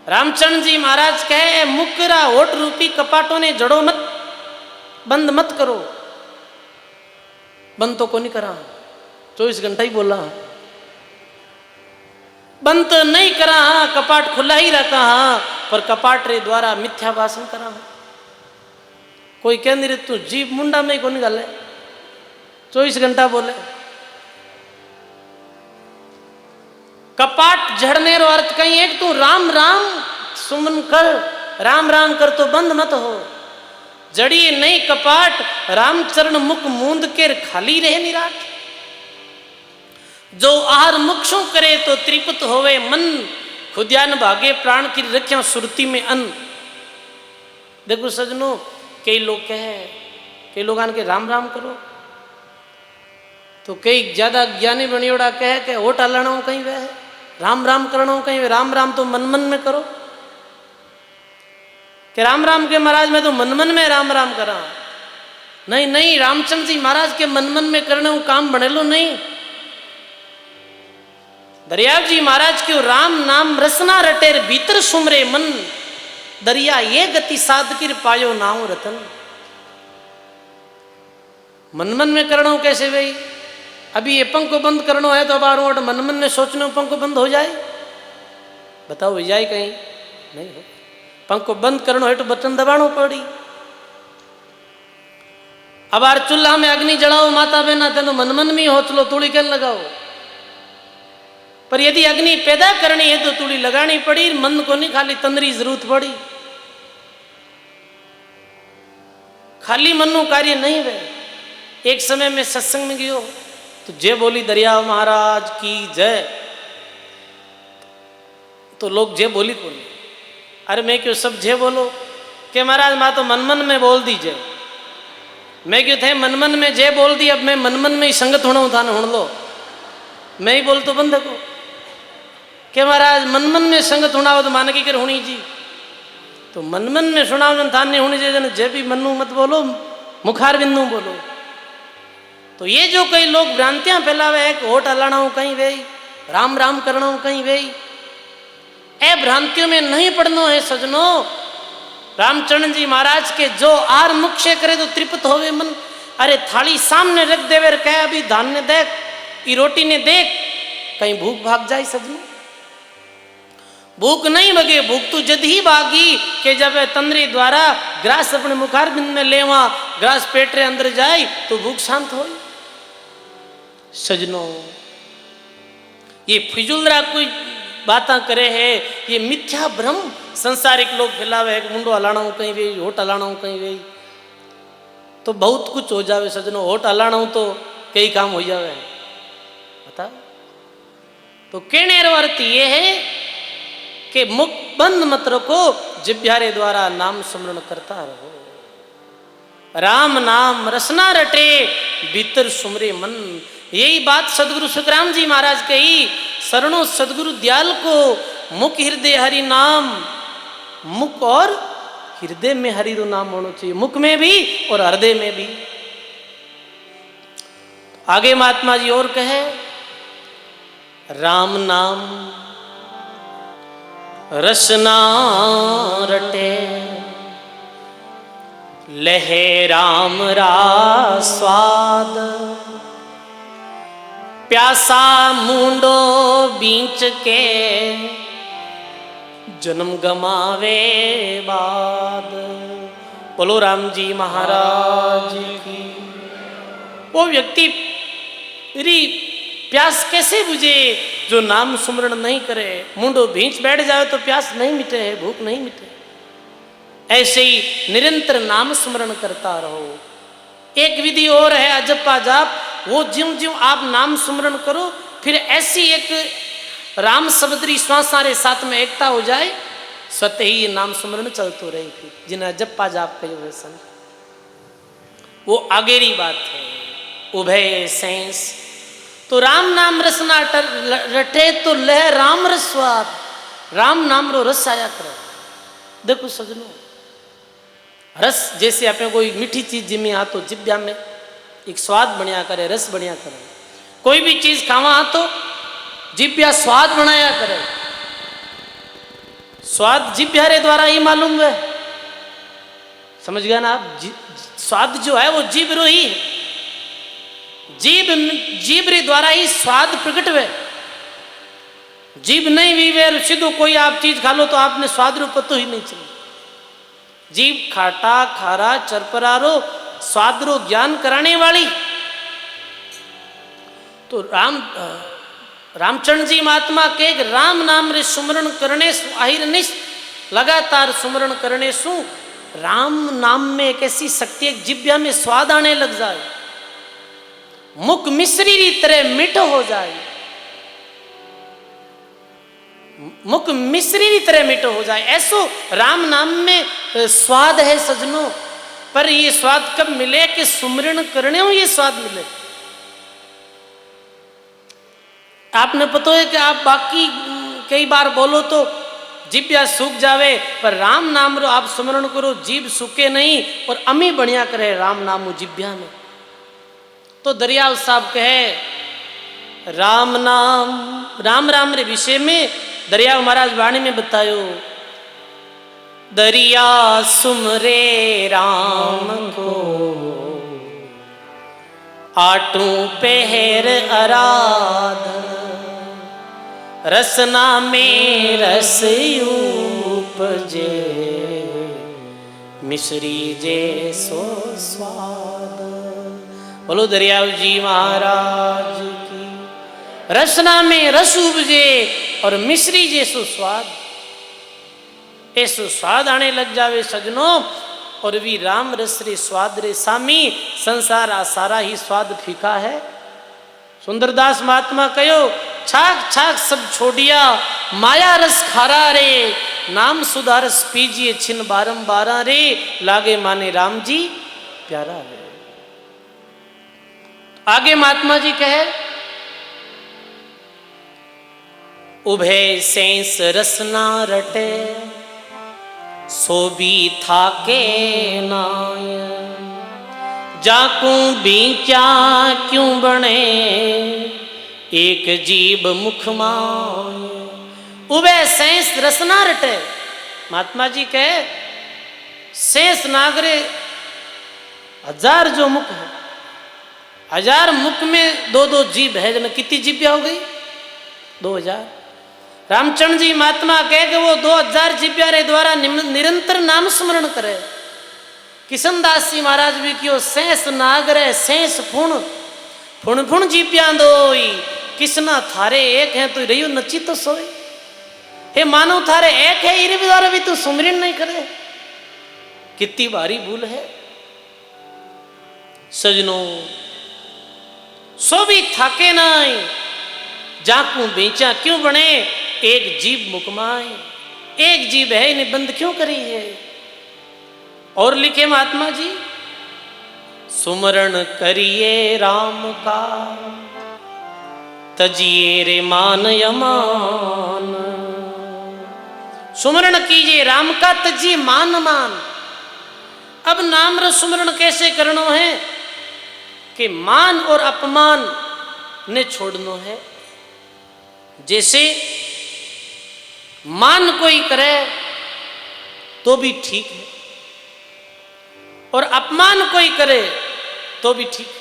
रामचंद्र जी महाराज कहे मुखरा होठ रूपी कपाटों ने जड़ो मत, बंद मत करो। बंद तो को नहीं करा, 24 घंटा ही बोला, बंद तो नहीं करा। हाँ कपाट खुला ही रहता, हाँ पर कपाट रे द्वारा मिथ्या भाषण करा। कोई कह नहीं रे तू जीव मुंडा में को निकाले, 24 घंटा बोले। कपाट झड़ने रो अर्थ कहीं एक, तू राम राम सुमन कर, राम राम कर तो बंद मत हो। जड़ी नहीं कपाट, रामचरण मुख मूंद के खाली रहे निराट। जो आहार मुक्षों करे तो त्रिपुत होवे मन, खुद्यान भागे प्राण की रख्या सुरती में अन्न। देखो सजनों, कई लोग कहे, कई लोग आन के राम राम करो, तो कई ज्यादा ज्ञानी बनियोड़ा कहे के होठ हलाना कहीं वह है। राम राम करना कहीं राम राम तो मन मन में करो कि राम राम के महाराज मैं तो मन मन में राम राम करा। नहीं नहीं, रामचंद्र जी महाराज के मन मन में करने वो काम बने लो नहीं। दरियाव जी महाराज क्यों राम नाम रसना रटेर भीतर सुमरे मन, दरिया ये गति साधकिर पायो नाव रतन। मन मन में करना कैसे भाई? अभी ये पंख को बंद करना है तो अब आरोट मन मन में सोचने पंख को बंद हो जाए? बताओ हो जाए कहीं? नहीं हो। पंख को बंद करना है तो बटन दबाना पड़ी। अब आर चूल्हा में अग्नि जलाओ माता बहना तेनो मन मन में हो चलो तूड़ी कर लगाओ। पर यदि अग्नि पैदा करनी है तो तूड़ी लगानी पड़ी, मन को नहीं खाली तंद्री जरूरत पड़ी। खाली मनु कार्य नहीं वे। एक समय में सत्संग में गयो तो जय बोली दरिया महाराज की जय, तो लोग जय बोली बोली। अरे मैं क्यों सब जय बोलो के महाराज मां तो मन मन में बोल दी जय। मैं क्यों थे मन मन में जय बोल दी, अब मैं मन मन में ही संगत होना था न लो मैं ही बोल तो बंद को के महाराज मन मन में संगत होना हो तो मान की कर होनी जी, तो मन मन में सुनाओ जन था नहीं होनी चाहिए जय भी मनु मत बोलो मुखार बिंदु बोलो। तो ये जो कई लोग भ्रांतियां फैलावे है कि होठ हलाना हो कहीं वे, राम राम करना हो कहीं वे, ए भ्रांतियों में नहीं पड़ना है सजनों। रामचरण जी महाराज के जो आर मुख से करे तो त्रिपत होवे मन। अरे थाली सामने रख देवे कहे अभी धान ने देख ई रोटी ने देख, कहीं भूख भाग जाए सजनों? भूख नहीं भगे, भूख तो जद ही भागी कि जब तंद्री द्वारा ग्रास अपने मुखार बिंद में लेवा, ग्रास पेट रे अंदर जाए तो भूख शांत हो। सजनों ये फिजूलरा कोई बातें करे है, ये मिथ्या भ्रम संसारिक लोग फैलावे है कि मुंडो हलाना हो कहीं वे, होठ हलाना हो कहीं वे, तो बहुत कुछ हो जावे सजनों। होठ हलाना हो तो कई काम हो जावे बता। तो कहने रो अर्थ ये है कि मुख बंद मत रखो, जिभ्यारे द्वारा नाम स्मरण करता रहो। राम नाम रसना रटे भीतर सुमरे मन। यही बात सदगुरु सुखराम जी महाराज कही, शरणों सदगुरु दयाल को मुख हृदय हरि नाम। मुख और हृदय में हरि रो नाम होना चाहिए, मुख में भी और हृदय में भी। आगे महात्मा जी और कहे राम नाम रसना रटे लहे राम रा स्वाद, प्यासा मुंडो बीच के जन्म गमावे बाद। बोलो राम जी महाराज की। वो व्यक्ति री प्यास कैसे बुझे जो नाम सुमरण नहीं करे? मुंडो भींच बैठ जाए तो प्यास नहीं मिटे है, भूख नहीं मिटे। ऐसे ही निरंतर नाम स्मरण करता रहो। एक विधि और है अजपा जाप, वो ज्यों ज्यों आप नाम स्मरण करो फिर ऐसी एक राम शब्दरी श्वासारे साथ में एकता हो जाए, स्वतः ही ये नाम स्मरण चलतो रहे। फिर जिन्हें अजपा जाप कहो है सन, वो आगेरी बात है उभय सेंस। तो राम नाम रसना रटे तो लह राम रस स्वाद, राम नाम रो रस आया करे। देखो सजनों, रस जैसे अपने कोई मीठी चीज जिम्मे आ तो जिब्या में एक स्वाद बढ़िया करे, रस बढ़िया करे। कोई भी चीज खावा आ तो जिब्या स्वाद बनाया करे। स्वाद जिब्या रे द्वारा ही मालूम है, समझ गया ना आप? स्वाद जो है वो जीभ रो ही है, जीभ रे द्वारा ही स्वाद प्रकट हुए। जीभ नहीं भी वे सीधो कोई आप चीज खा लो तो आपने स्वाद रो पतो ही नहीं चले। जीभ खाटा खारा चरपरारो स्वाद रो ज्ञान कराने वाली। तो रामचरण जी महात्मा के राम नाम रे सुमरण करने आहिर निश लगातार सुमरण करने सु राम नाम में एक ऐसी शक्ति एक जिब्या में स्वाद आने लग जाए, मुख मिश्री री तरह मीठ हो जाए, मुख मिश्री री तरह मीठ हो जाए। ऐसो राम नाम में स्वाद है सजनों। पर ये स्वाद कब मिले कि सुमरण करने हो ये स्वाद मिले। आपने पता है कि आप बाकी कई बार बोलो तो जिब्या सूख जावे, पर राम नाम रो आप स्मरण करो जीभ सूखे नहीं और अमी बढ़िया करे राम नाम जिब्या में। तो दरियाव साहब कहे राम नाम राम राम रे विषय में दरियाव महाराज वाणी में बतायो, दरिया सुमरे राम को आटू पहर आराध, रसना में रस उपजे, मिश्री जे सो स्वाद। बोलो दरियाव जी महाराज की। रसना में रस उपजे और मिश्री जैसो स्वाद, ऐसो स्वाद आने लग जावे सजनों। और भी राम रस रे स्वाद रे सामी संसार आ सारा ही स्वाद फीका है। सुंदरदास महात्मा कहो छाक छाक सब छोड़िया, माया रस खारा रे, नाम सुधा रस पीजिए छिन बारंबारा रे, लागे माने राम जी प्यारा है। आगे महात्मा जी कहे उभय सेंस रसना रटे, सो भी थाके नाय, जाकू बीचा क्यों बने, एक जीव मुख माय। उभय सेंस रसना रटे, महात्मा जी कहे शेष नागरे हजार जो मुख है, हजार मुख में दो दो जीभ है, जन कितनी जीभ हो गई 2000। रामचंद्र जी महात्मा कहे कि वो 2000 जीव्या रे द्वारा निरंतर नाम स्मरण करे। किशनदास जी महाराज भी क्यों शेष नागरे शेष फुण फुण फुण जीव्या दोई, किसना थारे एक है तो रही नची तो सोई। हे मानव थारे एक है इरे द्वारा भी तू सुमरण नहीं करे, कितनी भारी भूल है सजनों। सो भी थाके नाई, जाकू बेचा क्यों बने, एक जीव मुकमाए। एक जीव है इन्हें बंद क्यों करी है। और लिखे महात्मा जी सुमरण करिए राम का, तजिए रे मान यमान। सुमरण कीजिए राम का, तजिए मान मान। अब नाम र सुमरण कैसे करनो है कि मान और अपमान ने छोड़नो है। जैसे मान कोई करे तो भी ठीक है और अपमान कोई करे तो भी ठीक है।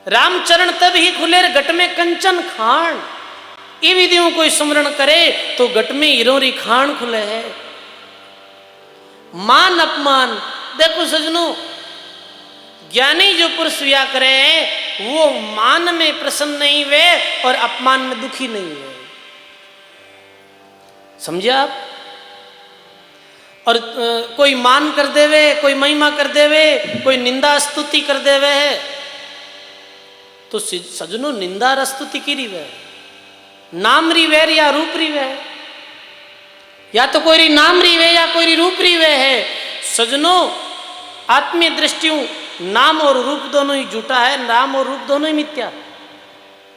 रामचरण तब ही खुले घट में कंचन खान, ये विधियों कोई सुमरण करे तो घट में हिरोरी खान खुले है। मान अपमान देखो सजनों, ज्ञानी जो पुरुष या करे हैं वो मान में प्रसन्न नहीं वे और अपमान में दुखी नहीं है, समझे आप। और कोई मान कर देवे, कोई महिमा कर देवे, कोई निंदा स्तुति कर देवे है तो सजनों निंदा और स्तुति की रिवे, नाम रिवे या रूप रिवे, या तो कोई नाम रिवे या कोई रूप रिवे है। सजनों आत्मीय दृष्टियों नाम और रूप दोनों ही झूठा है, नाम और रूप दोनों ही मिथ्या।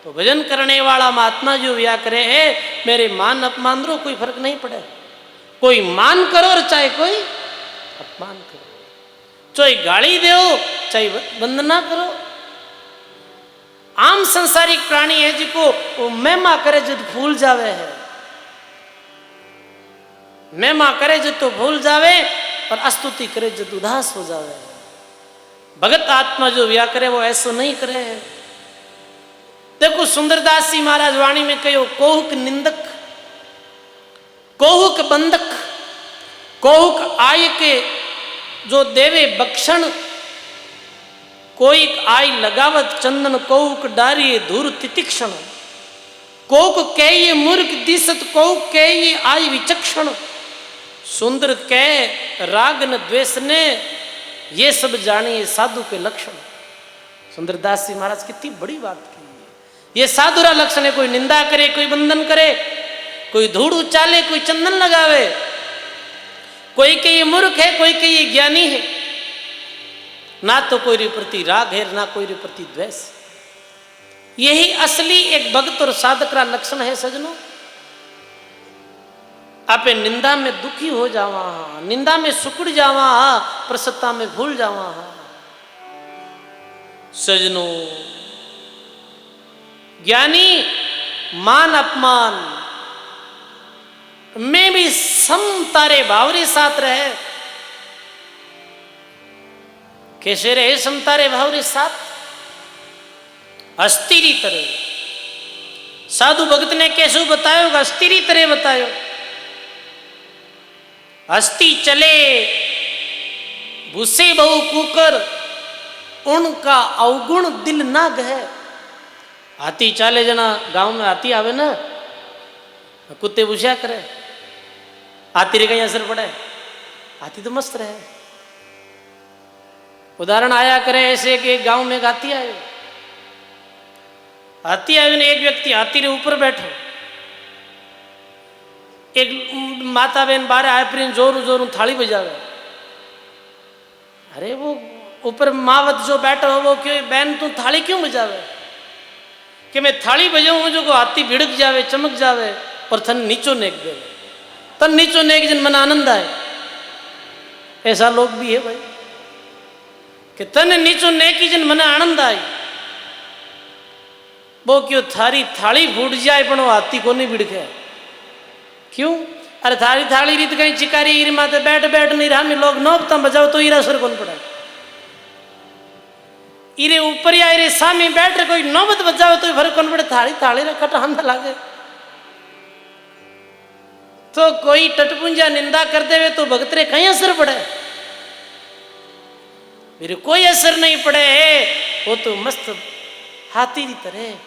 तो भजन करने वाला महात्मा जो व्या करे है, मेरे मान अपमान रो कोई फर्क नहीं पड़े। कोई मान करो और चाहे कोई अपमान करो, चाहे गाली दो चाहे वंदना करो। आम संसारिक प्राणी है जिको वो महिमा करे जब भूल जावे है, महिमा करे जब तो भूल जावे और स्तुति करे जब उदास हो जावे। भगत आत्मा जो व्या करे वो ऐसा नहीं करे है। देखो सुंदरदास जी महाराज वाणी में कहो कोहुक निंदक, कोहुक बंधक, कोहुक आय के जो देवे बक्षण, कोई आई लगावत चंदन, कोहुक डारिये धूर तितिक्षण, कोहुक के ये मूर्ख दिसत, कोहुक के ये आई विचक्षण, सुंदर के राग न द्वेष ने, ये सब जानिए साधु के लक्षण। सुंदरदास जी महाराज कितनी बड़ी बात की। ये साधुरा लक्षण है, कोई निंदा करे, कोई बंधन करे, कोई धूड़ उचाले, कोई चंदन लगावे, कोई के ये मूर्ख है, कोई के ये ज्ञानी है। ना तो कोई प्रति राग है ना कोई प्रति द्वेष। यही असली एक भक्त और साधक का लक्षण है सजनों। आप निंदा में दुखी हो जावा, निंदा में सुकुड़ जावा, प्रसन्नता में भूल जावा। सजनों, ज्ञानी मान अपमान में भी सम तारे भावरे साथ रहे। कैसे रहे सम तारे भावरे साथ? अस्थिरी तरह। साधु भगत ने कैसे बतायो? अस्थिरी तरह बतायो। हस्ती चले भूसे बहु कुकर, उनका अवगुण दिल ना गहे। हाथी चाले जना गांव में हाथी आवे ना, कुत्ते बुझा करे, हाथी रे कहीं असर पड़े? हाथी तो मस्त रहे। उदाहरण आया करे ऐसे कि गांव में एक हाथी आयो, हाथी आयो ने एक व्यक्ति हाथी रे ऊपर बैठो, एक माता बहन बारे आए फिर जोर जोर थाली बजावे। अरे वो ऊपर मावत जो बैठा हो वो क्यों बहन तू थाली क्यों बजावे? कि मैं थाली बजाऊं जो को हाथी भिड़क जावे, चमक जावे और थन नीचो नेक दे, तन नीचो नेक जिन मन आनंद आए। ऐसा लोग भी है भाई कि तन नीचो नेकी जिन मन आनंद आई, वो क्यों थारी थाली फूट जाए पण वो हाथी को नहीं भिड़के। क्यों? अरे थारी थाली रीत कहीं चिकारी इरी माते बैठ बैठ नहीं रहा में लोग नौबता बजाओ तो इरा सर कौन पड़ा? इरे ऊपर या इरे सामने बैठ रहे कोई नौबत बजाओ तो फर्क कौन पड़े? थाली थाली रे कट हम लागे तो कोई टटपुंजा निंदा कर देवे तो भगत रे कहीं असर पड़े? मेरे कोई असर नहीं पड़े। वो तो मस्त हाथी की तरह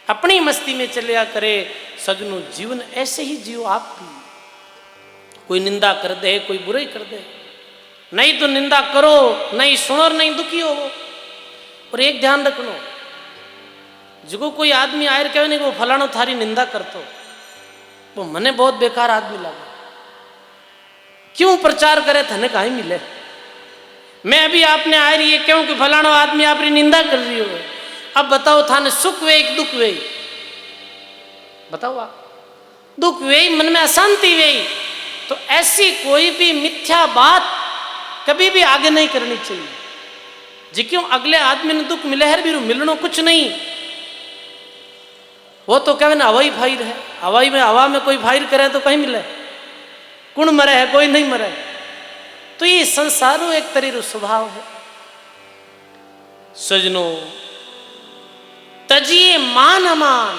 अपनी मस्ती में चलिया करे। सजनों, जीवन ऐसे ही जियो आप भी। कोई निंदा कर दे, कोई बुराई कर दे, नहीं तो निंदा करो, नहीं सुनो और नहीं दुखी हो। और एक ध्यान रखनो, जो कोई आदमी आयर कहे नहीं वो फलानो थारी निंदा करतो, वो मने बहुत बेकार आदमी लगा। क्यों प्रचार करे? थने कहीं मिले? मैं अभी आपने आयर ये क्यों कि फलानो आदमी आपकी निंदा कर रही हो। अब बताओ थाने सुख वे दुख वे? बताओ आप, दुख वे मन में अशांति वे। तो ऐसी कोई भी मिथ्या बात कभी भी आगे नहीं करनी चाहिए। जी क्यों अगले आदमी ने दुख मिले है भी मिलनो कुछ नहीं। वो तो कहे ना हवाई फायर है, हवाई में हवा में कोई फायर करे तो कहीं मिले? कौन मरे है? कोई नहीं मरे। तो ये संसारो एक तरीरो स्वभाव है। सजनों, तजिए मान अमान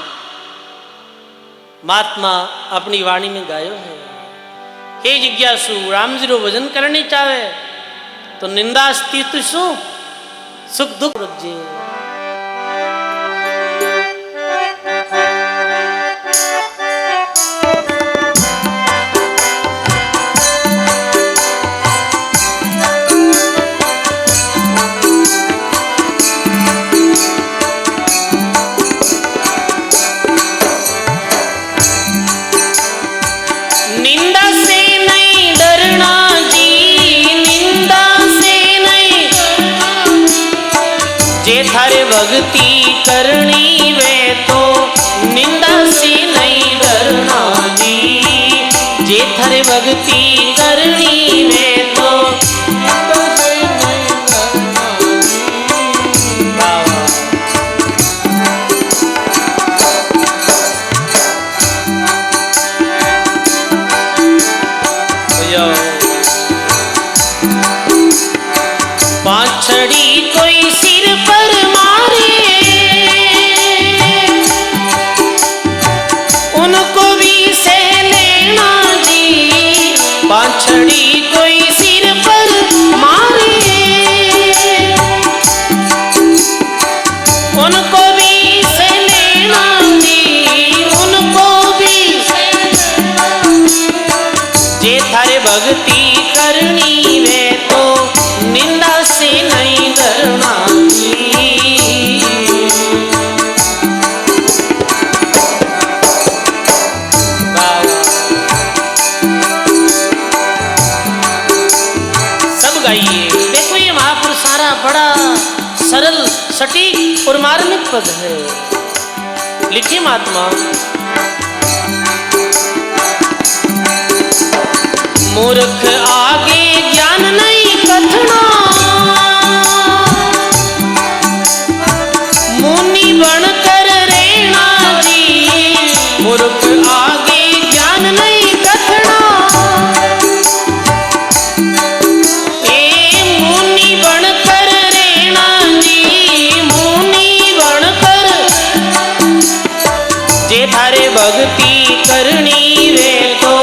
महात्मा अपनी वाणी में गायो है। हे जिज्ञासु, राम जी रो भजन करनी चाहे तो निंदा स्तुति सु सुख दुख रखजे। भक्ति करनी वे तो निंदा से नहीं डरना जी। जे थारे भक्ति करनी वे तो निंदा से नहीं डरना जी। पाछड़ी कोई सिर पर पाछड़ी कोई सिर पर मारे, उनको भी से लेना जी, उनको भी जे थारे भक्ति करनी वे तो निंदा से नहीं डरना जी। देखो ये महापुरुष सारा बड़ा सरल सटीक और मार्मिक पद है। लिखी महात्मा, मूर्ख आगे ज्ञान नहीं कथना, मुनि बनकर रहना जी। मूर्ख आगे ज्ञान नहीं कथना, ए मुनि बनकर रहना जी। मुनि बनकर जे थारे भक्ति करनी वे तो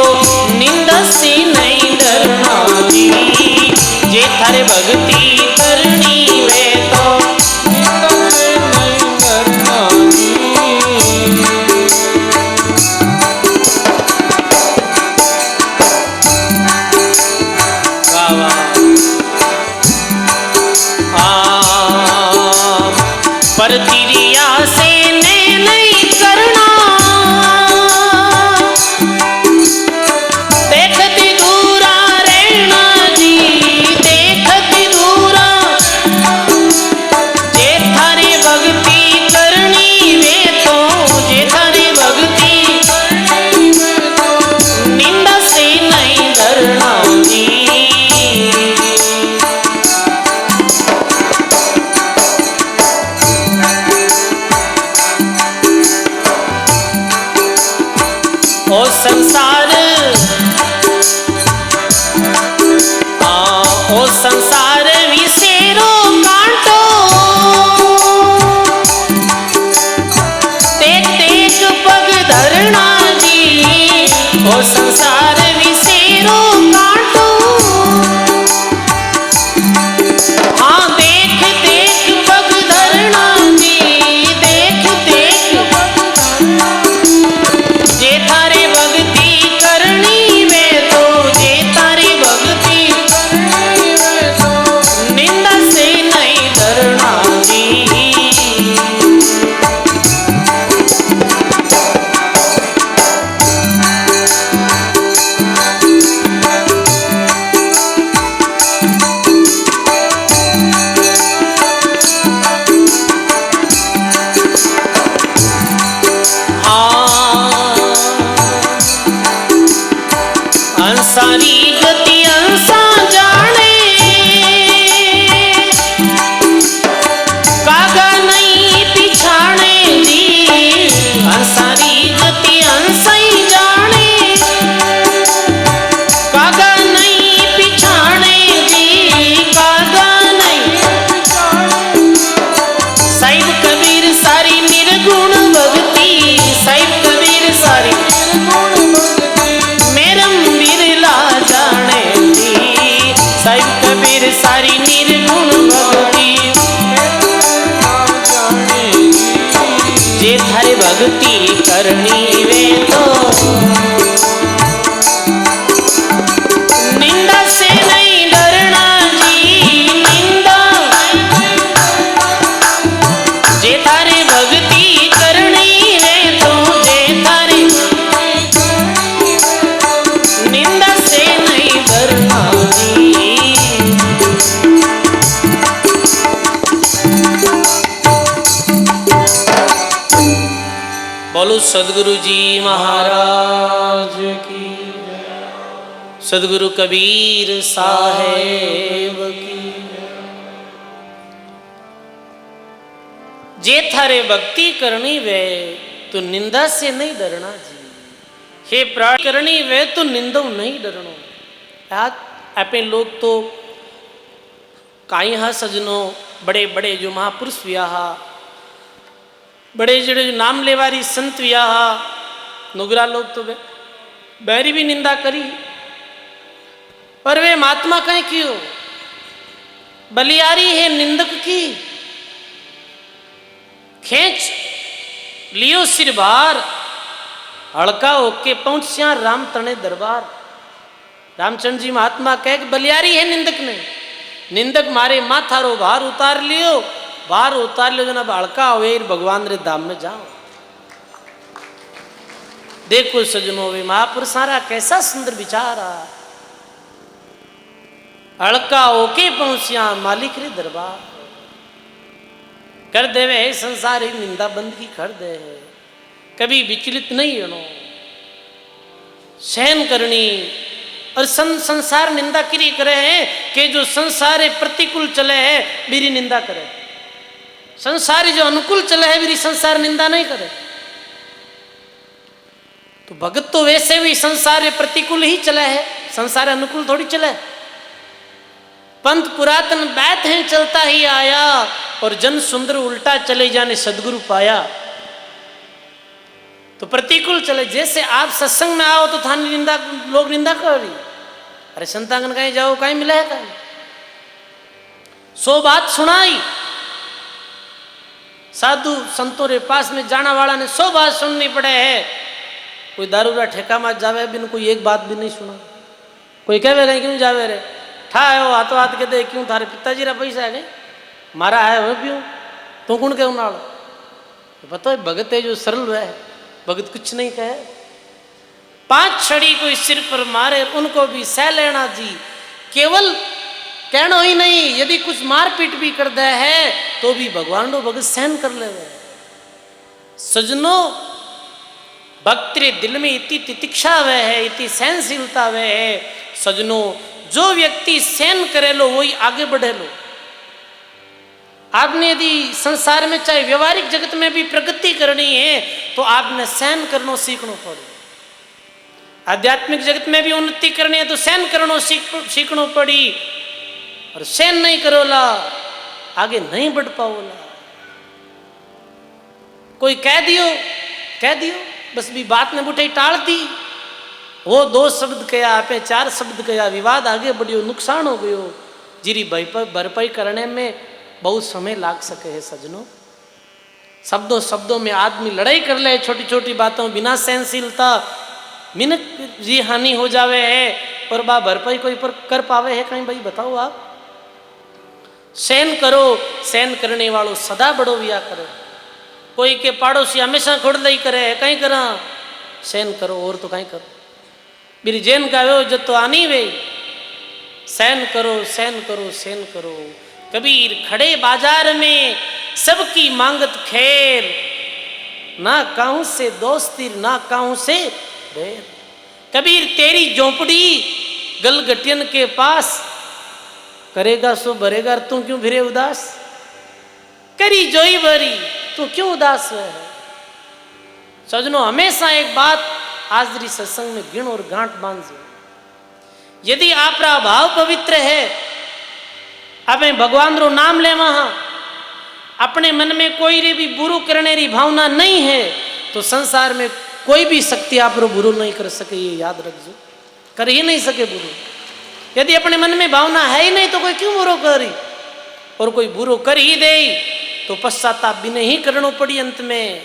निंदा से नहीं डरना जी। जे थारे भक्ति करनी वे तो निंदा से नहीं डरना जी। वाह वाह। पर तिरिया से नहीं करना, देखती दूरा रहना जी। देखती दूरा, जे थारी भक्ति करनी वे तो, जे थारी भक्ति निंदा से नहीं डरना जी। ओ संसार, ओ संसार विसेरो कांटो, तेक तेक पग धरना जी। ओ संसार विसेरो कांटो, हाँ देख देख पग धरना जी। देख देख पग धरना, जे थारे भक्ति करनी वे तो, जे थारी भक्ति करनी वे तो निंदा से नहीं डरना जी। अंसारी गति अंसा जाने, कागा नहीं पिछाने जी। अंसारी गति अंसा ही जाने, कागा नहीं पिछाने जी। कागा नहीं पिछाने। साहिब कबीर सारी निर्गुण भक्ति, साहिब कबीर सारी निर्गुण भक्ति मेरम बिरला जाने जी। साहिब कबीर सारी निर्गुण भक्ति जे थारे भक्ति करनी वे तो निंदा से नहीं डरना जी। निंदा, जे थारे भक्ति करनी वे तो, जे थारे निंदा से नहीं डरना जी। बोलो सदगुरु जी महाराज की, सदगुरु कबीर साहेब की। जे थारे भक्ति करनी वे तो निंदा से नहीं डरना जी। हे प्राण करनी वे तो निंदो नहीं डरनो। आज आपे लोग तो काई हा सजनो, बड़े बड़े जो महापुरुष व्याहा, बड़े जड़े जो नाम लेवारी संत व्याहा, नुगरा लोग तो बैरी भी निंदा करी, पर वे महात्मा कहीं क्यों बलियारी है निंदक की। खींच लियो सिर भार, हड़का होके पहुंचा राम तने दरबार। रामचंद्र जी महात्मा कह बलियारी है निंदक ने, निंदक मारे माथारो भार उतार लियो, भार उतार लियो जनाब हड़का हुए भगवान रे धाम में जाओ। देखो सजनों वे महापुरुष सारा कैसा सुंदर विचार आ, हड़का होके पहुंचिया मालिक रे दरबार। कर देवे संसारी निंदा बंद की कर दे, कभी विचलित नहीं होना, सहन करनी। और संसार निंदा करी करे है कि जो संसार प्रतिकूल चले है मेरी निंदा करे, संसार जो अनुकूल चले है मेरी संसार निंदा नहीं करे। तो भगत तो वैसे भी संसार प्रतिकूल ही चला है, संसार अनुकूल थोड़ी चला है। पंथ पुरातन बैत है चलता ही आया, और जन सुंदर उल्टा चले जाने सदगुरु पाया। तो प्रतिकूल चले, जैसे आप सत्संग में आओ तो थानी निंदा, लोग निंदा कर रही, अरे संतांगन कहीं जाओ कहीं मिला है कहीं, 100 बात सुनाई, साधु संतों रे पास में जाना वाला ने 100 बात सुननी पड़े है। कोई दारूरा ठेका में जावे बिन कोई एक बात भी नहीं सुना। कोई कहे कहीं क्यों जावे रे, ठा है वो हाथों हाथ के दे, क्यों थारे पिताजी रा पैसा है गए मारा है वो पियो तो कौन के उनाल। पता है भगत है जो सरल वह है, भगत कुछ नहीं कहे। 5 छड़ी कोई सिर पर मारे उनको भी सह लेना जी, केवल कहना ही नहीं, यदि कुछ मारपीट भी कर दे है तो भी भगवान रो भगत सहन कर ले। सजनों, भक्त रे दिल में इतनी तितिक्षा वह है, इतनी सहनशीलता वह है। सजनों, जो व्यक्ति सहन करे लो वही आगे बढ़े लो। आपने यदि संसार में चाहे व्यवहारिक जगत में भी प्रगति करनी है तो आपने सहन करना सीखना पड़े। आध्यात्मिक जगत में भी उन्नति करनी है तो सहन करना सीखना पड़ी। और सहन नहीं करोला आगे नहीं बढ़ पाओला। कोई कह दियो बस भी बात ने बुठाई टाल दी, वो 2 शब्द कया आपे 4 शब्द कया, विवाद आगे बढ़ियो, नुकसान हो गयो, जिरी भरपाई करने में बहुत समय लाग सके है। सजनों, शब्दों में आदमी लड़ाई कर ले, छोटी छोटी बातों बिना सहनशीलता मिनट जी हानि हो जावे है, और बा भरपाई कोई पर कर पावे है कहीं? भाई बताओ आप। सहन करो, सहन करने वालों सदा बड़ो विया करे। कोई के पाड़ोसी हमेशा खुड़दई करे है, कहीं करा सहन करो और तो कहीं करो। मेरी जैन का वे जो तो आनी वे, सहन करो सहन करो सहन करो। कबीर खड़े बाजार में सबकी मांगत खैर, ना काहू से दोस्ती ना काहू से बैर। कबीर तेरी झोंपड़ी गलगटियन के पास, करेगा सो भरेगा तू क्यों फिरे उदास। करी जोई भरी तू क्यों उदास है। सजनों, हमेशा एक बात आजरी सत्संग में गिण और गांठ बांधो। यदि आपरा भाव पवित्र है, आप भगवान रो नाम ले वहां, अपने मन में कोई रे भी बुरो करने री भावना नहीं है, तो संसार में कोई भी शक्ति आप रो बुरो नहीं कर सके। ये याद रखो, कर ही नहीं सके बुरो। यदि अपने मन में भावना है ही नहीं तो कोई क्यों बुरो करी, और कोई बुरो कर ही दे तो पश्चाताप भी नहीं करना पड़ी अंत में।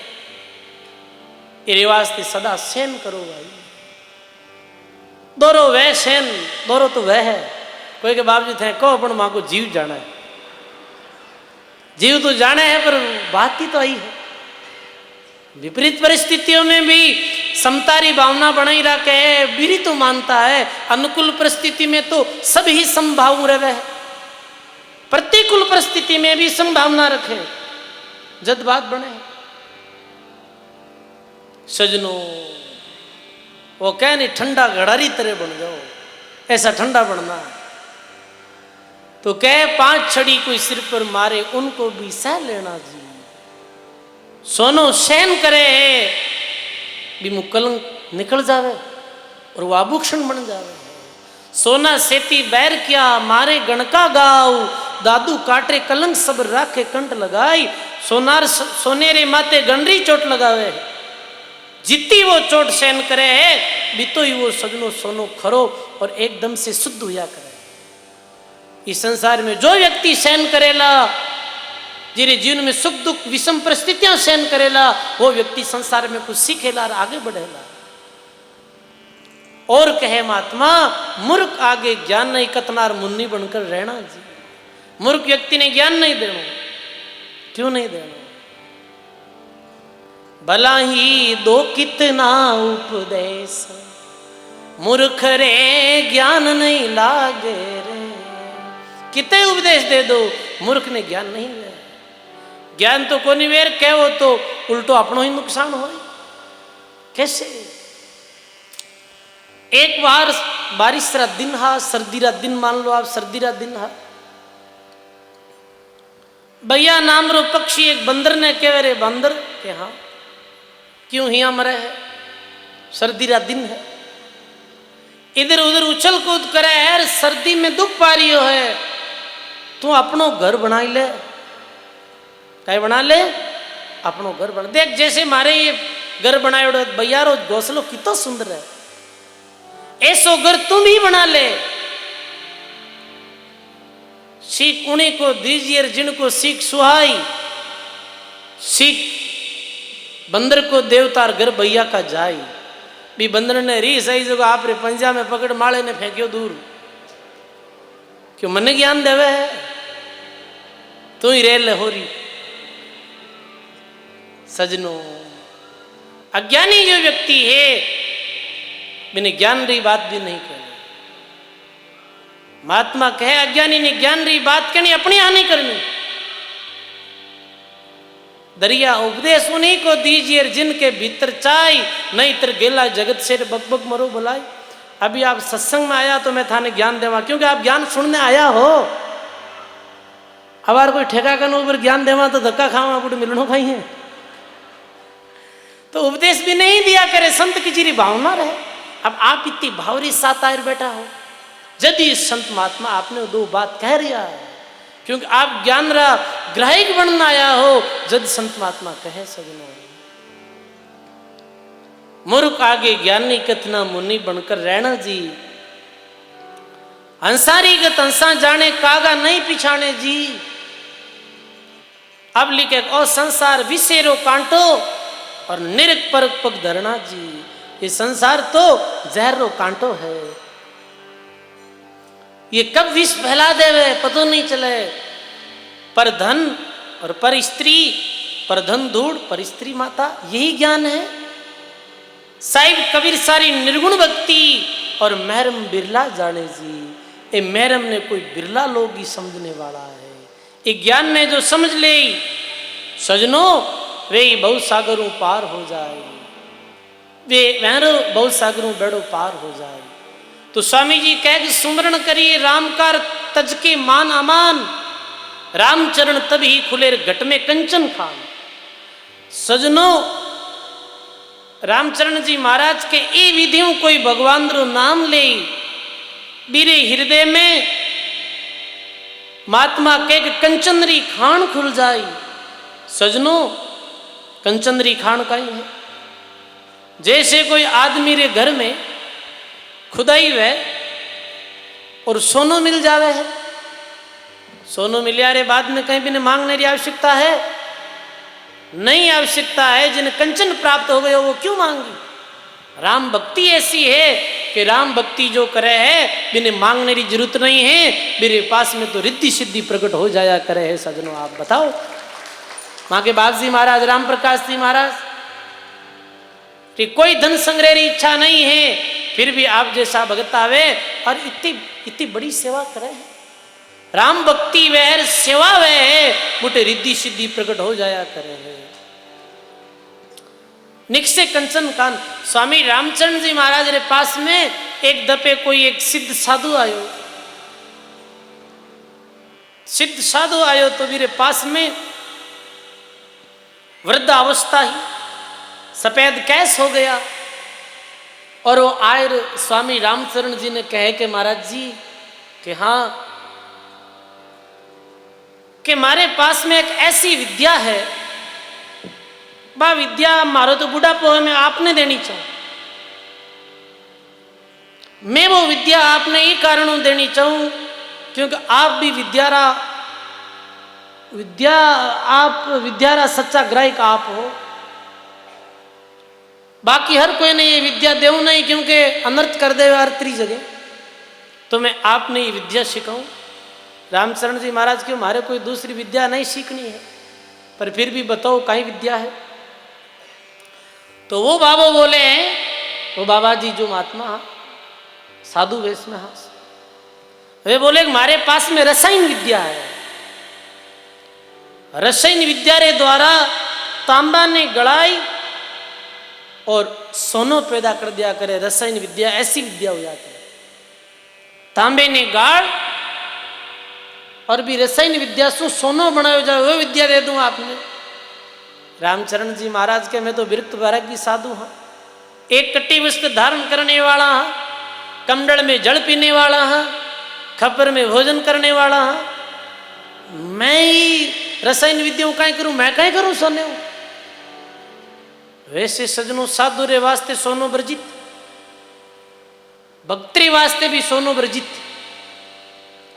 ये वास्ते सदा सहन करो भाई। दोरो वह सहन, दोरो तो वह है। कोई के बावजूद है कहो अपन मां को जीव जाना है, जीव तो जाना है, पर बात ही तो आई है। विपरीत परिस्थितियों में भी समतारी भावना बनाई रखे है, बीरी तो मानता है। अनुकूल परिस्थिति में तो सब ही संभाव रहे, प्रतिकूल परिस्थिति में भी संभावना रखे, जद बात बने। सजनों, वो कह नहीं ठंडा घड़ारी तरह बन जाओ, ऐसा ठंडा बनना। तो कह 5 छड़ी कोई सिर पर मारे उनको भी सह लेना जी। सोनो सहन करे है भी मुकलंक निकल जावे और वो आभूषण बन जावे। सोना सेती बैर किया मारे गणका गाओ, दादू काटे कलंक सब राखे कंठ लगाई। सोनेरे माते गंडरी चोट लगावे, जितनी वो चोट सहन करे है बीतो ही वो सजनो सोनो खरो और एकदम से शुद्ध हुआ करे। इस संसार में जो व्यक्ति सहन करेला, जिरे जीवन में सुख दुख विषम परिस्थितियां सहन करेला, वो व्यक्ति संसार में कुछ सीखेला और आगे बढ़ेला। और कहे महात्मा, मूर्ख आगे ज्ञान नहीं कतनार मुन्नी बनकर रहना जी। मूर्ख व्यक्ति ने ज्ञान नहीं देना, क्यों नहीं देना? भला ही दो कितना उपदेश, मूर्ख रे ज्ञान नहीं लागे रे। कितने उपदेश दे दो, मूर्ख ने ज्ञान नहीं लिया। ज्ञान तो कोनी वेर कहो तो उल्टो अपनो ही नुकसान हो। कैसे? एक बार बारिश रा दिन हा, सर्दी रा दिन मान लो आप, सर्दी रा दिन हा, भैया नाम रो पक्षी एक बंदर ने कहे, रे बंदर के हाँ क्यों हिया मरे है, सर्दी रा दिन है, इधर उधर उछल कूद करे है, सर्दी में दुख पा रही हो है, तू अपनो घर बना ले। क्या बना ले? अपनो घर बना। देख जैसे मारे ये घर बनाए भैया रो घोंसलो कितना सुंदर है, ऐसो घर तुम ही बना ले। सीख उन्हीं को दीजिए जिनको सीख सुहाई, सीख बंदर को देवतार घर भैया का जाई। भी बंदर ने री सही जगह आप रे पंजा में पकड़ माले ने फेंक्यो दूर, क्यों मन ज्ञान देवे है, तू ही रेल हो रही। सजनों, अज्ञानी जो व्यक्ति है बिना ज्ञान रही बात भी नहीं कहनी। महात्मा कहे अज्ञानी ने ज्ञान रही बात कहनी, अपनी हानि करनी। दरिया उपदेश उन्हीं को दीजिए जिनके भीतर चाय, नहीं तर गेला जगत से बकबक मरो बुलाई। अभी आप सत्संग में आया तो मैं थाने ज्ञान देवा, क्योंकि आप ज्ञान सुनने आया हो। अब कोई ठेका करने ऊपर ज्ञान देवा तो धक्का खावा आप मिलनो खाई है, तो उपदेश भी नहीं दिया करे, संत की जीरी भावना रहे। अब आप इतनी भावरी साथ आयर बैठा हो, यदि संत महात्मा आपने दो बात कह रिया है, क्योंकि आप ज्ञान रा ग्राहक बनना आया हो, जद संत महात्मा कहे सजनो मूर्ख आगे ज्ञानी कतना मुनि बनकर रहना जी। हंसारी गत हंसा जाने कागा नहीं पिछाने जी। अब लिखे ओ संसार विसेरो कांटो और निरक परक पग धरना जी। ये संसार तो जहरो कांटो है, ये कब विष फैला देवे पतो नहीं चले। पर धन और पर स्त्री, पर धन धूड़ पर स्त्री माता, यही ज्ञान है। साहिब कबीर सारी निर्गुण भक्ति और महरम बिरला जाने जी। ये महरम ने कोई बिरला लोग ही समझने वाला है। ये ज्ञान ने जो समझ ले सजनों, वे बहुत सागरों पार हो जाए, वे वहरो बहुत सागरों बेड़ो पार हो जाए। तो स्वामी जी कह कि सुमरण करिए राम का तज के मान अमान, रामचरण तभी खुले घट में कंचन खान। सजनों, रामचरण जी महाराज के ए विधियों कोई भगवान रो नाम ले बीरे हृदय में महात्मा के कंचनरी खान खुल जाई। सजनों, कंचनरी खान का ही है। जैसे कोई आदमी रे घर में खुदाई वे और सोनो मिल जावे है, सोनो मिलिया रे बाद में कहीं भी ने मांगने की आवश्यकता है नहीं, आवश्यकता है। जिन्हें कंचन प्राप्त हो गए वो क्यों मांगी। राम भक्ति ऐसी है कि राम भक्ति जो करे है बिना मांगने की जरूरत नहीं है, मेरे पास में तो रिद्धि सिद्धि प्रकट हो जाया करे है। सजनों, आप बताओ, माँ के बाप जी महाराज, राम प्रकाश जी महाराज कि कोई धन संग्रह की इच्छा नहीं है, फिर भी आप जैसा भगत आवे और इतनी बड़ी सेवा करे। राम भक्ति वह सेवा वह है, मुझे रिद्धि सिद्धि प्रकट हो जाया करे है। निक्षे कंचन कान। स्वामी रामचंद्र जी महाराज के पास में एक दफे कोई एक सिद्ध साधु आयो, सिद्ध साधु आयो तो मेरे पास में वृद्ध अवस्था ही सफेद कैस हो गया। और वो आयर स्वामी रामचरण जी ने कहे कि महाराज जी कि हाँ, कि मारे पास में एक ऐसी विद्या है, बा विद्या मारो तो बुढ़ापो है, मैं आपने देनी चाहूं। मैं वो विद्या आपने ही कारणों देनी चाहूं क्योंकि आप भी विद्यारा सच्चा ग्राहक आप हो। बाकी हर कोई ने ये विद्या देऊ नहीं, क्योंकि अनर्थ कर दे हर त्री जगह, तो मैं आपने ये विद्या सिखाऊं। रामचरण जी महाराज क्यों हमारे कोई दूसरी विद्या नहीं सीखनी है, पर फिर भी बताओ कहीं विद्या है। तो वो बाबा बोले हैं, वो बाबा जी जो महात्मा साधु वेश में हाँ, वे बोले हमारे पास में रसायन विद्या है। रसायन विद्या रे द्वारा तांबा ने गड़ाई और सोनो पैदा कर दिया करे। रसायन विद्या ऐसी विद्या हो जाती है। तांबे ने गाड़ और भी रसायन विद्या से सोनो बनायो जाए, वो विद्या दे दूं आपने। रामचरण जी महाराज के मैं तो विरक्त वैरागी साधु हाँ, एक कट्टी वस्त्र धारण करने वाला हाँ, कमंडल में जल पीने वाला हाँ, खपर में भोजन करने वाला हाँ, मैं ही रसायन विद्या कहीं करूं, मैं कहीं करूं सोने। वैसे सजनों साधु रे वास्ते सोनो वर्जित, भक्ति वास्ते भी सोनो वर्जित।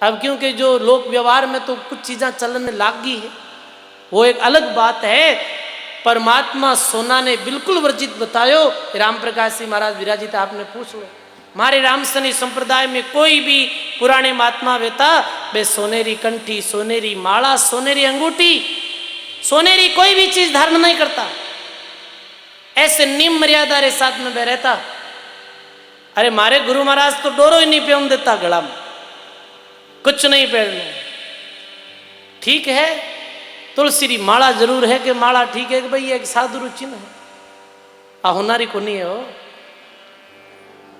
अब क्योंकि जो लोक व्यवहार में तो कुछ चीजें चलने लाग गई है, वो एक अलग बात है। परमात्मा सोना ने बिल्कुल वर्जित बतायो। राम प्रकाश जी महाराज विराजित आपने पूछ लो, हमारे रामसनी संप्रदाय में कोई भी पुराने महात्मा बेटा वे सोनेरी कंठी, सोनेरी माला, सोनेरी अंगूठी, सोनेरी कोई भी चीज धारण नहीं करता। ऐसे नियम मर्यादा रे साथ में बह रहता। अरे मारे गुरु महाराज तो डोरो ही नहीं पहन देता, गला में कुछ नहीं पहनना। ठीक है, तुलसी री माला जरूर है कि माला ठीक है कि भाई एक साधु चिन्ह है, आ होनारी को नहीं है हो।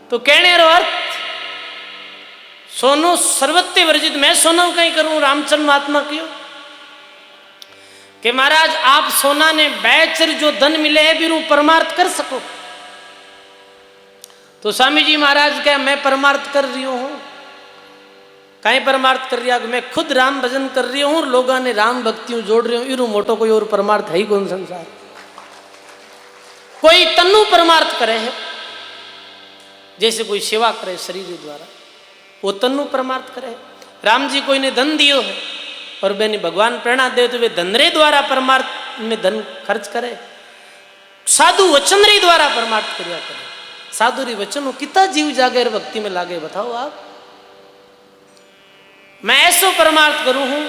तो कहने रो अर्थ सोनो सर्वत्य वर्जित, मैं सोना कहीं करूं। रामचंद्र महात्मा क्यों कि महाराज आप सोना ने बैचर जो धन मिले है भी परमार्थ कर सको। तो स्वामी जी महाराज क्या मैं परमार्थ कर रही हूं, कहीं परमार्थ कर रहा, मैं खुद राम भजन कर रही हूं, लोगों ने राम भक्तियों जोड़ रही हूं, इरू मोटो कोई और परमार्थ है ही कौन संसार। कोई तन्नु परमार्थ करे है, जैसे कोई सेवा करे शरीर द्वारा, वो तन्नु परमार्थ करे। राम जी कोई ने धन दियो है और बेनी भगवान प्रेरणा दे तो वे धन रे द्वारा परमार्थ में धन खर्च करे। साधु वचन रे द्वारा परमार्थ करिया करे। साधु री वचन कितना जीव जागे भक्ति में लागे बताओ आप। मैं ऐसो परमार्थ करूं हूं।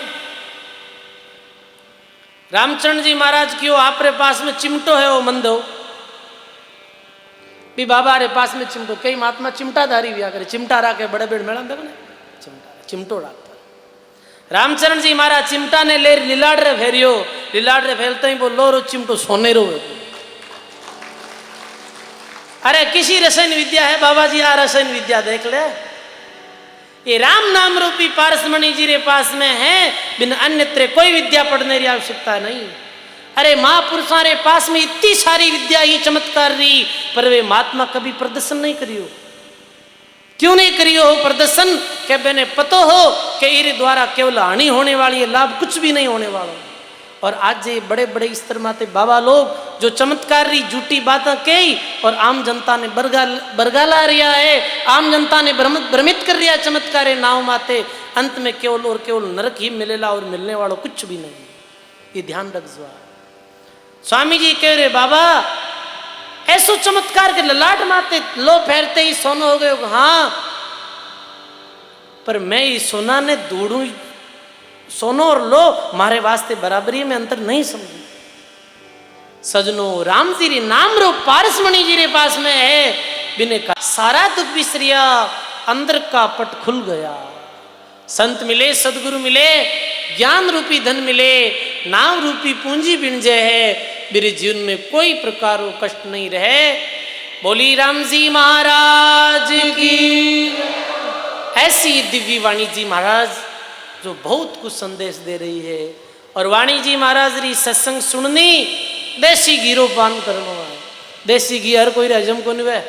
रामचंद्र जी महाराज क्यों आप रे पास में चिमटो है वो मंद हो भी बाबा रे पास में चिमटो। कई महात्मा चिमटाधारी भी आकर चिमटा राखे बड़े बड़े मेला देखो ना, चिमटो राखता। रामचरण जी महाराज चिमटा ने ले लीलाड़ रे फेरियो, लीलाड़ रे फैलते ही बोलो रो चिमटो सोने रो। अरे किसी रसायन विद्या है बाबा जी, आ रसायन विद्या देख ले, ये राम नाम रूपी पारसमणि जी रे पास में है, बिन अन्यत्र कोई विद्या पढ़ने की आवश्यकता नहीं। अरे महापुरुषों रे पास में इतनी सारी विद्या ही चमत्कार रही, पर वे महात्मा कभी प्रदर्शन नहीं करियो। क्यों नहीं करियो हो प्रदर्शन के मैंने पतो हो कि इरे द्वारा केवल हानि होने वाली है, लाभ कुछ भी नहीं होने वाला। और आज ये बड़े बड़े स्तर माते बाबा लोग जो चमत्कार रही झूठी बातें कही और आम जनता ने बरगाला रिया है, आम जनता ने भ्रमित कर रिया चमत्कार नाव माते, अंत में केवल और केवल नरक ही मिलेला और मिलने वालों कुछ भी नहीं। ये ध्यान रखो। स्वामी जी कह रहे बाबा ऐसो चमत्कार के ललाट माते लो फेरते ही सोना हो गए। हाँ, पर मैं ये सोना ने दौड़ू सोनो और लो मारे वास्ते बराबरी में अंतर नहीं समझू। सजनो राम जी रे नाम रो पारसमणि जी रे पास में है, बिने का सारा दुख बिसरिया, अंदर का पट खुल गया। संत मिले, सदगुरु मिले, ज्ञान रूपी धन मिले, नाम रूपी पूंजी बिणजे है, मेरे जीवन में कोई प्रकार कष्ट नहीं रहे। बोली राम जी महाराज की। ऐसी दिव्य वाणी जी महाराज जो बहुत कुछ संदेश दे रही है। और वाणी जी महाराज री सत्संग सुननी, देसी घी रो पान करना है। देसी घी हर कोई हजम को नहीं वह